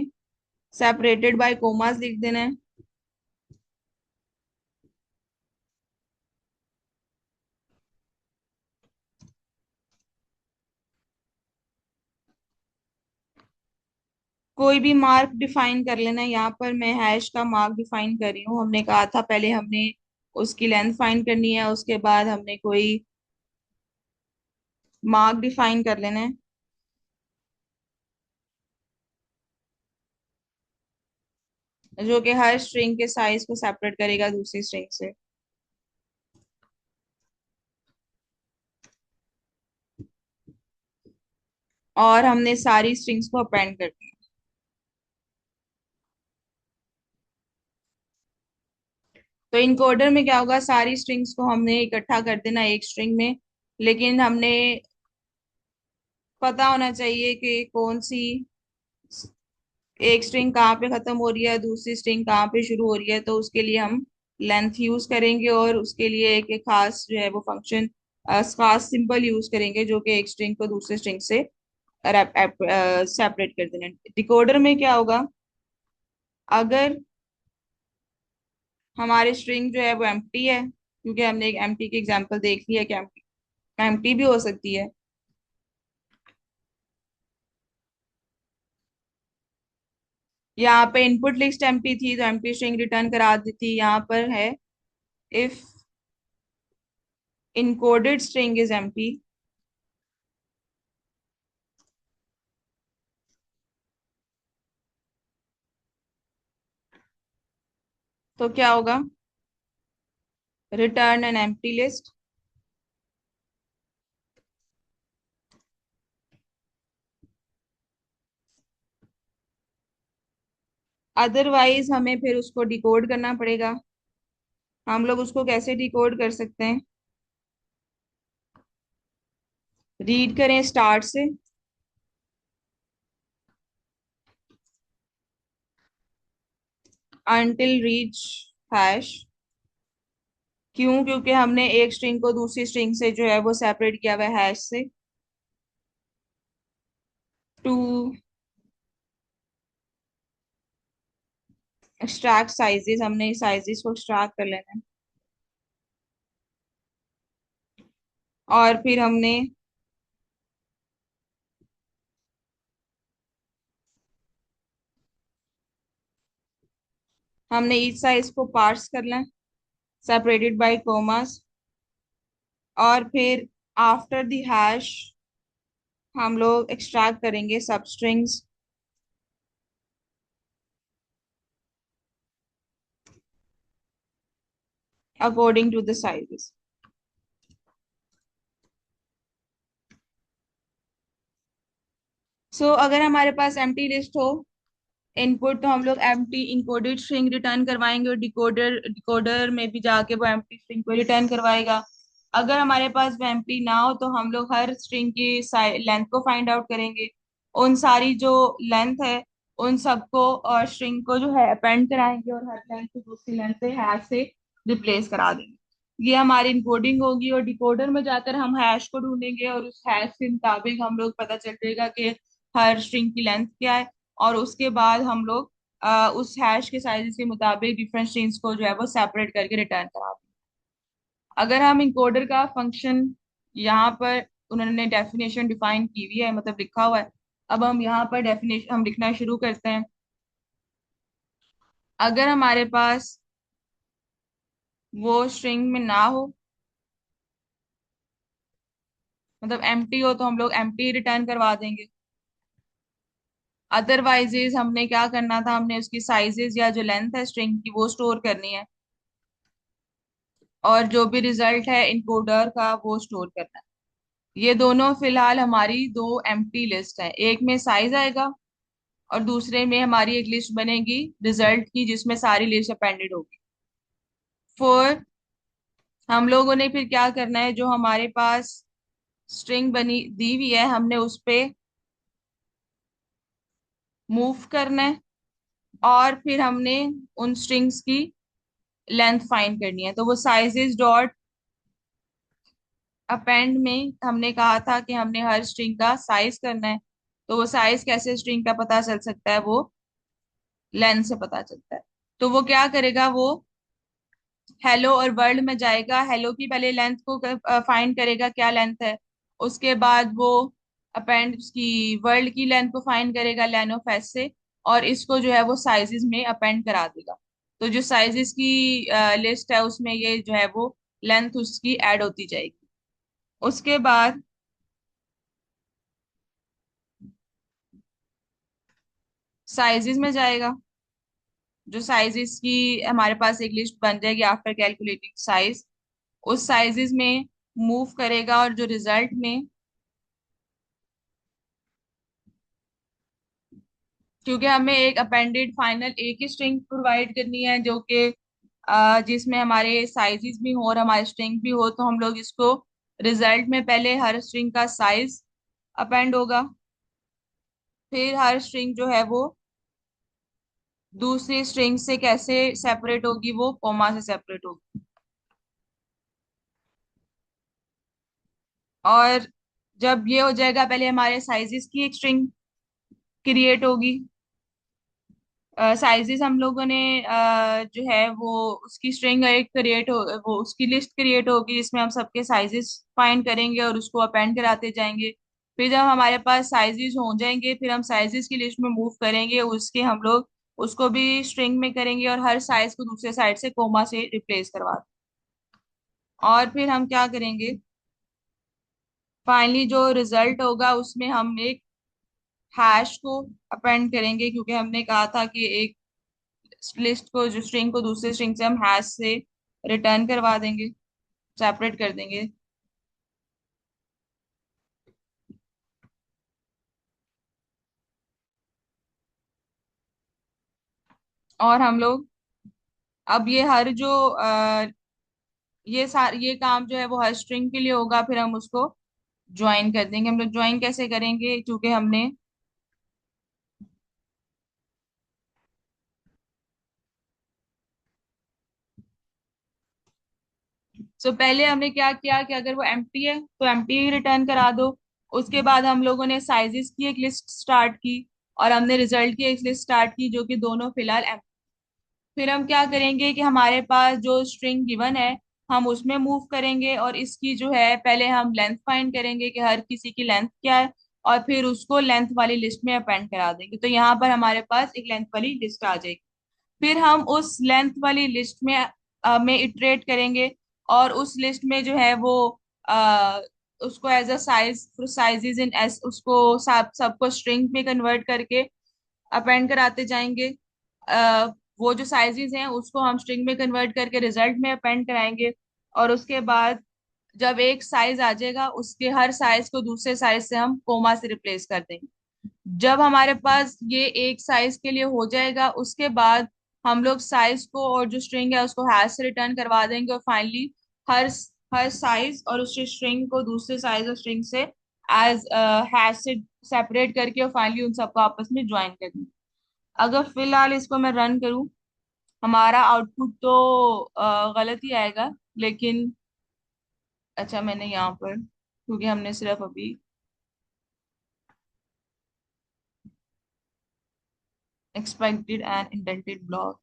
सेपरेटेड बाय कोमास लिख देना है। कोई भी मार्क डिफाइन कर लेना है, यहाँ पर मैं हैश का मार्क डिफाइन कर रही हूँ। हमने कहा था पहले हमने उसकी लेंथ फाइंड करनी है, उसके बाद हमने कोई मार्क डिफाइन कर लेना है, जो कि हर स्ट्रिंग के साइज को सेपरेट करेगा दूसरी स्ट्रिंग से। और हमने सारी स्ट्रिंग्स को अपेंड कर दिया। तो इनकोडर में क्या होगा, सारी स्ट्रिंग्स को हमने इकट्ठा कर देना एक स्ट्रिंग में, लेकिन हमने पता होना चाहिए कि कौन सी एक स्ट्रिंग कहाँ पे खत्म हो रही है, दूसरी स्ट्रिंग कहाँ पे शुरू हो रही है। तो उसके लिए हम लेंथ यूज करेंगे, और उसके लिए एक खास जो है वो फंक्शन, खास सिंबल यूज करेंगे, जो कि एक स्ट्रिंग को दूसरे स्ट्रिंग से सेपरेट कर देना। डिकोडर में क्या होगा, अगर हमारी स्ट्रिंग जो है वो एम्प्टी है, क्योंकि हमने एक एम्प्टी की एग्जांपल देख ली है कि एम्प्टी भी हो सकती है। यहाँ पे इनपुट लिस्ट एम्प्टी थी तो एम्प्टी स्ट्रिंग रिटर्न करा दी थी। यहाँ पर है if encoded string is empty, तो क्या होगा? Return an empty list. Otherwise हमें फिर उसको डिकोड करना पड़ेगा। हम लोग उसको कैसे डिकोड कर सकते हैं? रीड करें स्टार्ट से। until reach hash. क्यों? क्योंकि हमने एक स्ट्रिंग को दूसरी स्ट्रिंग से जो है वो सेपरेट किया हुआ है हैश से। टू एक्सट्रैक्ट साइजेस, हमने साइजेस को एक्सट्रैक्ट कर लेना है। और फिर हमने ईच साइज को पार्स करना है, सेपरेटेड बाय कोमास। और फिर आफ्टर द हैश हम लोग एक्सट्रैक्ट करेंगे substrings according to the sizes. So अगर हमारे पास एम्प्टी लिस्ट हो इनपुट, तो हम लोग एम्प्टी इनकोडेड स्ट्रिंग रिटर्न करवाएंगे और डिकोडर डिकोडर में भी जाके वो एम्प्टी स्ट्रिंग को रिटर्न करवाएगा। अगर हमारे पास वो एम्प्टी ना हो तो हम लोग हर स्ट्रिंग की लेंथ को फाइंड आउट करेंगे। उन सारी जो लेंथ है उन सबको और स्ट्रिंग को जो है अपेंड कराएंगे और हर लेंथ को दूसरी लेंथ से हैश से रिप्लेस करा देंगे। ये हमारी इनकोडिंग होगी और डिकोडर में जाकर हम हैश को ढूंढेंगे और उस हैश के मुताबिक हम लोग पता चल जाएगा कि हर स्ट्रिंग की लेंथ क्या है। और उसके बाद हम लोग उस हैश के साइज के मुताबिक डिफरेंट स्ट्रिंग्स को जो है वो सेपरेट करके रिटर्न करा दें। अगर हम इनकोडर का फंक्शन यहाँ पर उन्होंने डेफिनेशन डिफाइन की हुई है, मतलब लिखा हुआ है। अब हम यहाँ पर डेफिनेशन हम लिखना शुरू करते हैं। अगर हमारे पास वो स्ट्रिंग में ना हो, मतलब एम्प्टी हो, तो हम लोग एम्प्टी रिटर्न करवा देंगे। अदरवाइज हमने क्या करना था, हमने उसकी साइजेस या जो लेंथ है स्ट्रिंग की वो स्टोर करनी है और जो भी रिजल्ट है इनकोडर का वो स्टोर करना है। ये दोनों फिलहाल हमारी दो एम्प्टी लिस्ट है, एक में साइज आएगा और दूसरे में हमारी एक लिस्ट बनेगी रिजल्ट की जिसमें सारी लिस्ट अपेंडेड होगी। फिर हम लोगों ने फिर क्या करना है, जो हमारे पास स्ट्रिंग बनी दी हुई है हमने उस पे मूव करना है और फिर हमने उन स्ट्रिंग्स की लेंथ फाइंड करनी है। तो वो साइजेस डॉट अपेंड में हमने कहा था कि हमने हर स्ट्रिंग का साइज करना है। तो वो साइज कैसे स्ट्रिंग का पता चल सकता है? वो लेंथ से पता चलता है। तो वो क्या करेगा, वो हेलो और वर्ल्ड में जाएगा, हेलो की पहले लेंथ को फाइंड करेगा क्या लेंथ है। उसके बाद वो अपेंड की वर्ल्ड की लेंथ को फाइंड करेगा लेन ऑफ एस से और इसको जो है वो साइजेस में अपेंड करा देगा। तो जो साइजेस की लिस्ट है उसमें ये जो है वो लेंथ उसकी ऐड होती जाएगी। उसके बाद साइजेस में जाएगा, जो साइजेस की हमारे पास एक लिस्ट बन जाएगी आफ्टर कैलकुलेटिंग साइज। उस साइजेस में मूव करेगा और जो रिजल्ट में, क्योंकि हमें एक अपेंडेड फाइनल एक ही स्ट्रिंग प्रोवाइड करनी है जो कि जिसमें हमारे साइजेस भी हो और हमारे स्ट्रिंग भी हो, तो हम लोग इसको रिजल्ट में पहले हर स्ट्रिंग का साइज अपेंड होगा, फिर हर स्ट्रिंग जो है वो दूसरी स्ट्रिंग से कैसे सेपरेट होगी, वो कोमा से सेपरेट होगी। और जब ये हो जाएगा पहले हमारे साइजेस की एक स्ट्रिंग क्रिएट होगी। साइजेस हम लोगों ने जो है वो उसकी स्ट्रिंग एक क्रिएट हो, वो उसकी लिस्ट क्रिएट होगी जिसमें हम सबके साइजेस फाइंड करेंगे और उसको अपेंड कराते जाएंगे। फिर जब हमारे पास साइजेस हो जाएंगे फिर हम साइजेस की लिस्ट में मूव करेंगे, उसके हम लोग उसको भी स्ट्रिंग में करेंगे और हर साइज को दूसरे साइड से कोमा से रिप्लेस करवा देंगे। और फिर हम क्या करेंगे, फाइनली जो रिजल्ट होगा उसमें हम एक हैश को अपेंड करेंगे, क्योंकि हमने कहा था कि एक लिस्ट को, जो स्ट्रिंग को दूसरे स्ट्रिंग से हम हैश से रिटर्न करवा देंगे, सेपरेट कर देंगे। और हम लोग अब ये हर जो ये काम जो है वो हर स्ट्रिंग के लिए होगा, फिर हम उसको ज्वाइन कर देंगे। हम लोग ज्वाइन कैसे करेंगे, क्योंकि हमने पहले हमने क्या किया कि अगर वो एम्प्टी है तो एम्प्टी ही रिटर्न करा दो। उसके बाद हम लोगों ने साइजेस की एक लिस्ट स्टार्ट की, और हमने रिजल्ट की एक लिस्ट स्टार्ट की, जो कि दोनों फिलहाल। फिर हम क्या करेंगे कि हमारे पास जो स्ट्रिंग गिवन है हम उसमें मूव करेंगे, और इसकी जो है पहले हम लेंथ फाइंड करेंगे कि हर किसी की लेंथ क्या है, और फिर उसको लेंथ वाली लिस्ट में अपेंड करा देंगे। तो यहाँ पर हमारे पास एक लेंथ वाली लिस्ट आ जाएगी। फिर हम उस लेंथ वाली लिस्ट में इटरेट करेंगे, और उस लिस्ट में जो है वो आ, उसको as a sizes in S, उसको सबको स्ट्रिंग में कन्वर्ट करके अपेंड कराते जाएंगे। अ, वो जो साइजेस हैं उसको हम स्ट्रिंग में कन्वर्ट करके रिजल्ट में अपेंड कराएंगे। और उसके बाद जब एक साइज आ जाएगा, उसके हर साइज को दूसरे साइज से हम कोमा से रिप्लेस कर देंगे। जब हमारे पास ये एक साइज के लिए हो जाएगा, उसके बाद हम लोग साइज को और जो स्ट्रिंग है उसको हैश से रिटर्न करवा देंगे, और फाइनली हर हर साइज और उस स्ट्रिंग को दूसरे साइज और स्ट्रिंग से एज हैश से सेपरेट करके, और फाइनली उन सबको आपस में ज्वाइन कर देंगे। अगर फिलहाल इसको मैं रन करूं, हमारा आउटपुट तो गलत ही आएगा, लेकिन अच्छा, मैंने यहाँ पर, क्योंकि हमने सिर्फ अभी एक्सपेक्टेड एंड इंडेंटेड ब्लॉक,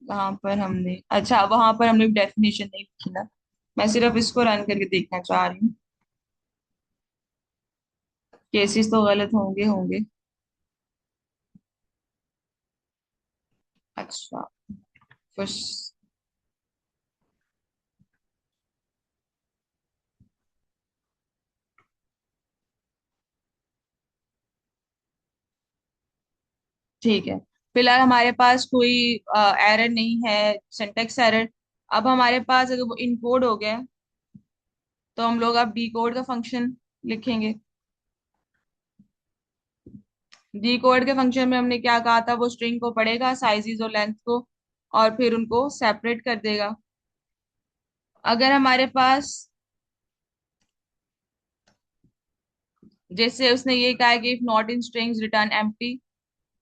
वहां पर हमने, अच्छा वहां पर हमने डेफिनेशन नहीं लिखी ना। मैं सिर्फ इसको रन करके देखना चाह रही हूँ। केसेस तो गलत होंगे होंगे। अच्छा, कुछ ठीक है। फिलहाल हमारे पास कोई एरर नहीं है, सिंटेक्स एरर। अब हमारे पास अगर वो इनकोड हो गया, तो हम लोग अब डी कोड का फंक्शन लिखेंगे। डी कोड के फंक्शन में हमने क्या कहा था, वो स्ट्रिंग को पढ़ेगा, साइजेस और लेंथ को, और फिर उनको सेपरेट कर देगा। अगर हमारे पास, जैसे उसने ये कहा है कि if not in strings return empty,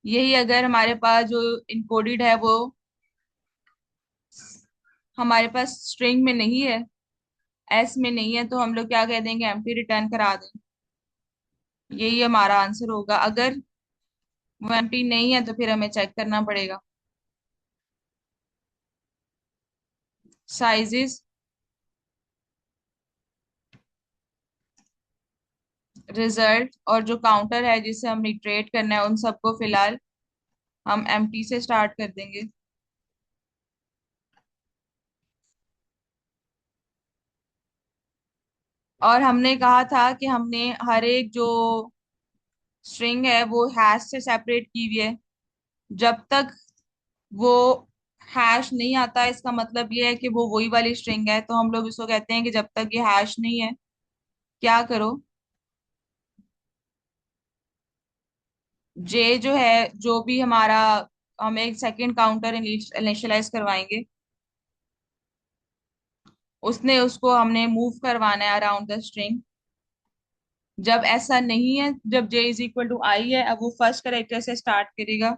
यही अगर हमारे पास जो इनकोडेड है वो हमारे पास स्ट्रिंग में नहीं है, एस में नहीं है, तो हम लोग क्या कह देंगे, एम्प्टी रिटर्न करा दें। यही हमारा आंसर होगा। अगर वो एम्प्टी नहीं है तो फिर हमें चेक करना पड़ेगा साइजेस, रिजल्ट, और जो काउंटर है जिसे हम इटरेट करना है, उन सबको फिलहाल हम एम्प्टी से स्टार्ट कर देंगे। और हमने कहा था कि हमने हर एक जो स्ट्रिंग है वो हैश से सेपरेट की हुई है। जब तक वो हैश नहीं आता, इसका मतलब ये है कि वो वही वाली स्ट्रिंग है। तो हम लोग इसको कहते हैं कि जब तक ये हैश नहीं है, क्या करो, जे जो है, जो भी हमारा, हम एक सेकंड काउंटर इनिशियलाइज करवाएंगे, उसने उसको हमने मूव करवाना है अराउंड द स्ट्रिंग। जब ऐसा नहीं है, जब जे इज इक्वल टू आई है, अब वो फर्स्ट करेक्टर से स्टार्ट करेगा।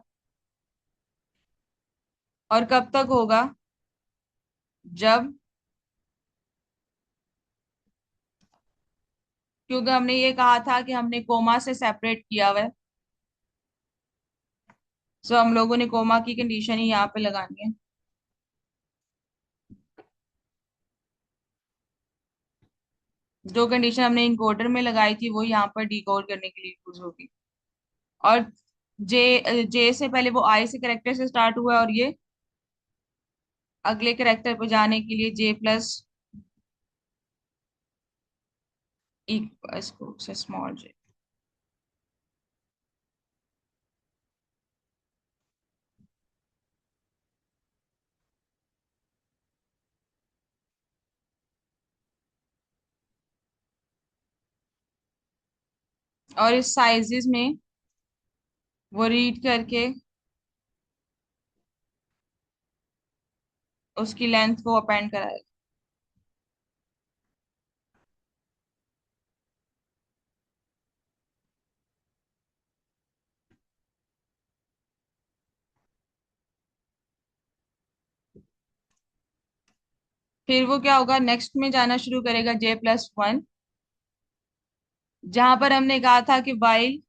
और कब तक होगा, जब, क्योंकि हमने ये कहा था कि हमने कोमा से सेपरेट किया हुआ है, सो हम लोगों ने कोमा की कंडीशन ही यहाँ पे लगानी है। जो कंडीशन हमने इनकोडर में लगाई थी वो यहाँ पर डिकोड करने के लिए यूज होगी। और जे जे से पहले वो आई से करेक्टर से स्टार्ट हुआ है, और ये अगले करेक्टर पर जाने के लिए जे प्लस इसको से स्मॉल जे। और इस साइजेस में वो रीड करके उसकी लेंथ को अपेंड कराएगा। फिर वो क्या होगा, नेक्स्ट में जाना शुरू करेगा J+1, जहां पर हमने कहा था कि while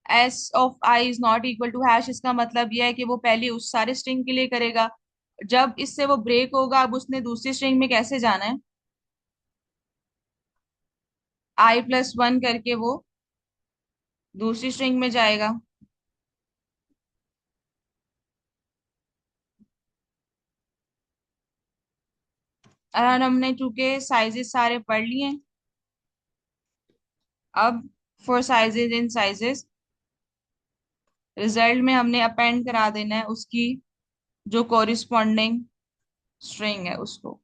S(i) is not equal to hash, इसका मतलब यह है कि वो पहले उस सारे स्ट्रिंग के लिए करेगा। जब इससे वो ब्रेक होगा, अब उसने दूसरी स्ट्रिंग में कैसे जाना है, I+1 करके वो दूसरी स्ट्रिंग में जाएगा। और हमने चूंकि साइजेस सारे पढ़ लिए, अब for sizes in sizes result में हमने अपेंड करा देना है उसकी जो कोरिस्पॉन्डिंग स्ट्रिंग है उसको।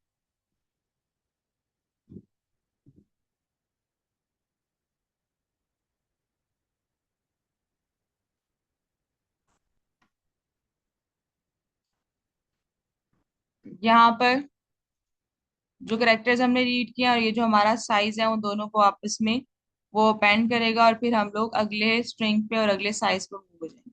यहाँ पर जो करेक्टर्स हमने रीड किया और ये जो हमारा साइज है, उन दोनों को आपस में वो अपेंड करेगा, और फिर हम लोग अगले स्ट्रिंग पे और अगले साइज पे मूव हो जाएंगे।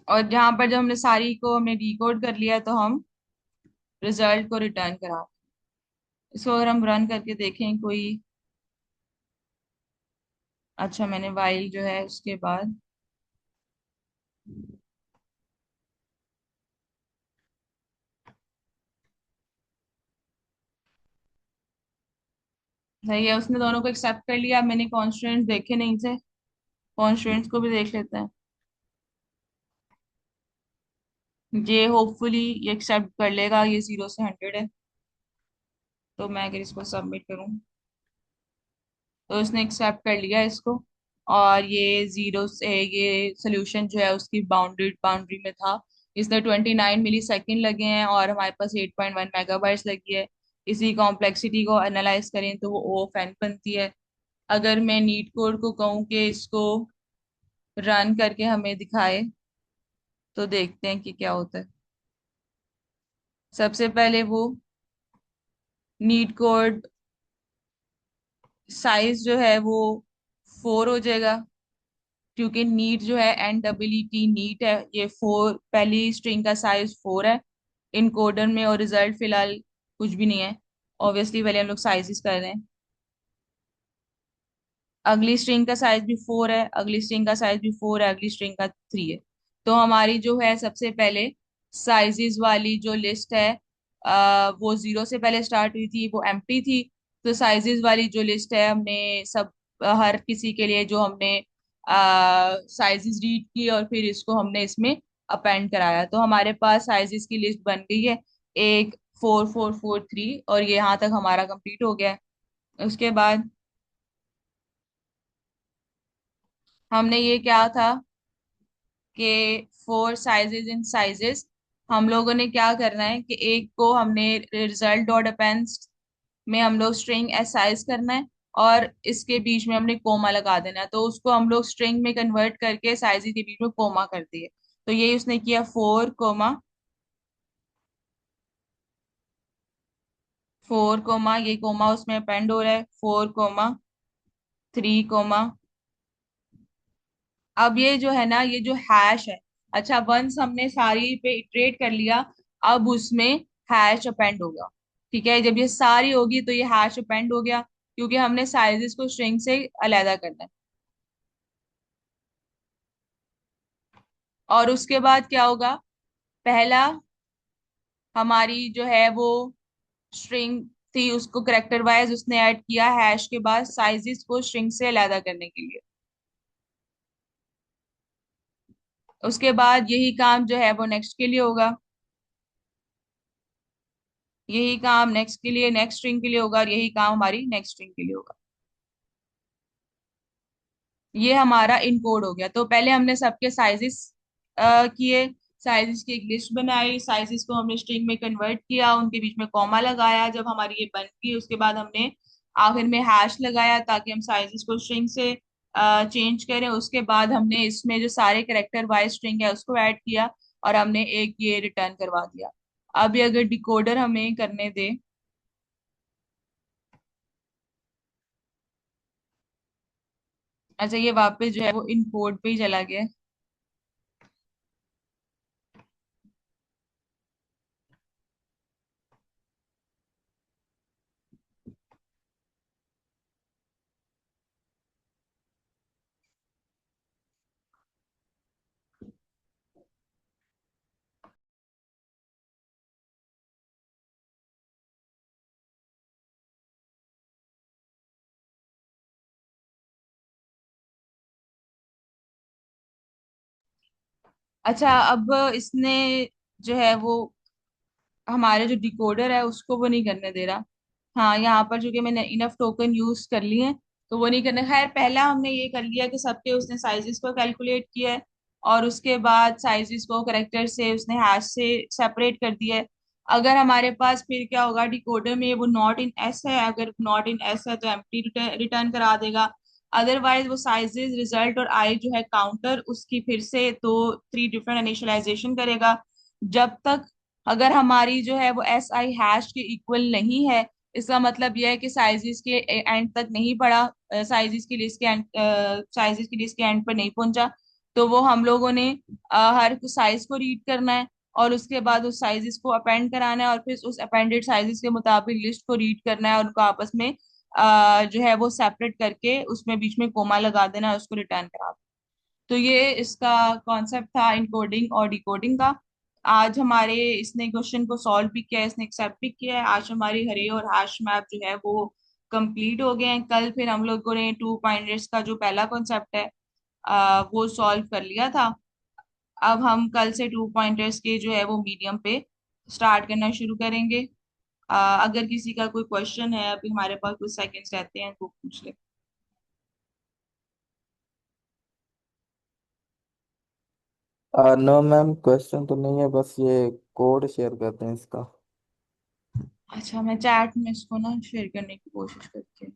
और जहां पर जब हमने सारी को हमने डिकोड कर लिया, तो हम रिजल्ट को रिटर्न करा। इसको अगर हम रन करके देखें कोई, अच्छा मैंने वाइल जो है उसके बाद, सही है, उसने दोनों को एक्सेप्ट कर लिया। मैंने कॉन्स्टिट्यूएंट्स देखे नहीं थे, कॉन्स्टिट्यूएंट्स को भी देख लेते हैं। ये होपफुली ये एक्सेप्ट कर लेगा, ये 0 से 100 है। तो मैं अगर इसको सबमिट करूं, तो उसने एक्सेप्ट कर लिया इसको। और ये 0 से, ये सोल्यूशन जो है उसकी बाउंडेड बाउंड्री में था। इसने 29 मिली सेकेंड लगे हैं और हमारे पास 8.1 मेगाबाइट्स लगी है। इसी कॉम्प्लेक्सिटी को एनालाइज करें तो वो O(n) बनती है। अगर मैं नीट कोड को कहूँ कि इसको रन करके हमें दिखाए, तो देखते हैं कि क्या होता है। सबसे पहले वो नीट कोड साइज जो है वो 4 हो जाएगा, क्योंकि नीट जो है NEET नीट है, ये 4 पहली स्ट्रिंग का साइज 4 है इनकोडर में, और रिजल्ट फिलहाल कुछ भी नहीं है। ऑब्वियसली पहले हम लोग साइजेस कर रहे हैं। अगली स्ट्रिंग का साइज भी 4 है, अगली स्ट्रिंग का साइज भी 4 है, अगली स्ट्रिंग का 3 है। तो हमारी जो है सबसे पहले साइजेस वाली जो लिस्ट है, वो 0 से पहले स्टार्ट हुई थी, वो एम्प्टी थी। तो साइजेस वाली जो लिस्ट है, हमने सब हर किसी के लिए जो हमने साइजेस रीड की और फिर इसको हमने इसमें अपेंड कराया, तो हमारे पास साइजेस की लिस्ट बन गई है। एक 4 4 4 3, और ये यहाँ तक हमारा कंप्लीट हो गया है। उसके बाद हमने ये क्या था कि फॉर साइजेस इन साइजेस हम लोगों ने क्या करना है कि एक को हमने रिजल्ट डॉट अपेंड में हम लोग स्ट्रिंग एसाइज करना है, और इसके बीच में हमने कोमा लगा देना है। तो उसको हम लोग स्ट्रिंग में कन्वर्ट करके साइजेस के बीच में कोमा कर दिए। तो यही उसने किया, 4 कोमा ये कोमा उसमें अपेंड हो रहा है, 4 कोमा 3 कोमा। अब ये जो है ना, ये जो हैश है, अच्छा वंस हमने सारी पे इटरेट कर लिया, अब उसमें हैश अपेंड होगा। ठीक है, जब ये सारी होगी तो ये हैश अपेंड हो गया, क्योंकि हमने साइजेस को स्ट्रिंग से अलहदा करना है। और उसके बाद क्या होगा, पहला हमारी जो है वो स्ट्रिंग थी, उसको करेक्टर वाइज उसने ऐड किया हैश के बाद साइजेस को स्ट्रिंग से अलहदा करने के लिए। उसके बाद यही काम जो है वो नेक्स्ट के लिए होगा, यही काम नेक्स्ट के लिए, नेक्स्ट स्ट्रिंग के लिए होगा, और यही काम हमारी नेक्स्ट स्ट्रिंग के लिए होगा। ये हमारा इनकोड हो गया। तो पहले हमने सबके साइजेस किए, साइजेस की एक लिस्ट बनाई, साइजेस को हमने स्ट्रिंग में कन्वर्ट किया, उनके बीच में कॉमा लगाया। जब हमारी ये बन गई उसके बाद हमने आखिर में हैश लगाया ताकि हम साइजेस को स्ट्रिंग से चेंज करें। उसके बाद हमने इसमें जो सारे करेक्टर वाइज स्ट्रिंग है उसको ऐड किया और हमने एक ये रिटर्न करवा दिया। अभी अगर डिकोडर हमें करने दे, अच्छा ये वापस जो है वो इन कोड पे ही चला गया। अच्छा अब इसने जो है वो हमारे जो डिकोडर है उसको वो नहीं करने दे रहा। हाँ यहाँ पर चूंकि मैंने इनफ टोकन यूज कर लिए हैं तो वो नहीं करने। खैर पहला हमने ये कर लिया कि सबके उसने साइजेस को कैलकुलेट किया है और उसके बाद साइजेस को करेक्टर से उसने हैश से सेपरेट कर दिया है। अगर हमारे पास फिर क्या होगा, डिकोडर में वो नॉट इन एस है, अगर नॉट इन एस है तो एम्प्टी रिटर्न करा देगा। अदरवाइज वो साइजेस रिजल्ट और आई जो है काउंटर उसकी फिर से दो थ्री डिफरेंट इनिशियलाइजेशन करेगा। जब तक अगर हमारी जो है वो एस आई हैश के इक्वल नहीं है, इसका मतलब यह है कि साइजेस के एंड तक नहीं बढ़ा, साइजेस की लिस्ट के एंड, साइजेस की लिस्ट के एंड पर नहीं पहुंचा, तो वो हम लोगों ने हर साइज को रीड करना है और उसके बाद उस साइजेस को अपेंड कराना है और फिर उस अपेंडेड साइजेस के मुताबिक लिस्ट को रीड करना है और उनको आपस में जो है वो सेपरेट करके उसमें बीच में कोमा लगा देना है, उसको रिटर्न करा देना। तो ये इसका कॉन्सेप्ट था इनकोडिंग और डिकोडिंग का। आज हमारे इसने क्वेश्चन को सॉल्व भी किया है, इसने एक्सेप्ट भी किया है। आज हमारी हरे और हैश मैप जो है वो कंप्लीट हो गए हैं। कल फिर हम लोगों ने टू पॉइंटर्स का जो पहला कॉन्सेप्ट है वो सॉल्व कर लिया था। अब हम कल से टू पॉइंटर्स के जो है वो मीडियम पे स्टार्ट करना शुरू करेंगे। अगर किसी का कोई क्वेश्चन है, अभी हमारे पास कुछ सेकंड्स रहते हैं तो पूछ ले। नो मैम, क्वेश्चन तो नहीं है, बस ये कोड शेयर करते हैं इसका। अच्छा मैं चैट में इसको ना शेयर करने की कोशिश करती हूँ।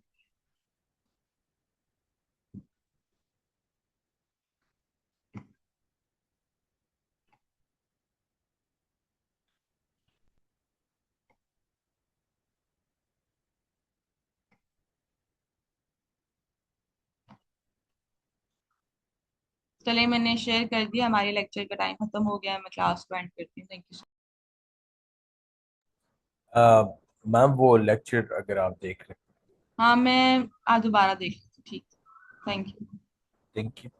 चलिए मैंने शेयर कर दिया। हमारे लेक्चर का टाइम खत्म हो गया है, मैं क्लास को एंड करती हूँ। Thank you. मैम वो लेक्चर अगर आप देख लें। हाँ मैं आज दोबारा देख लेती हूँ। ठीक। Thank you. Thank you.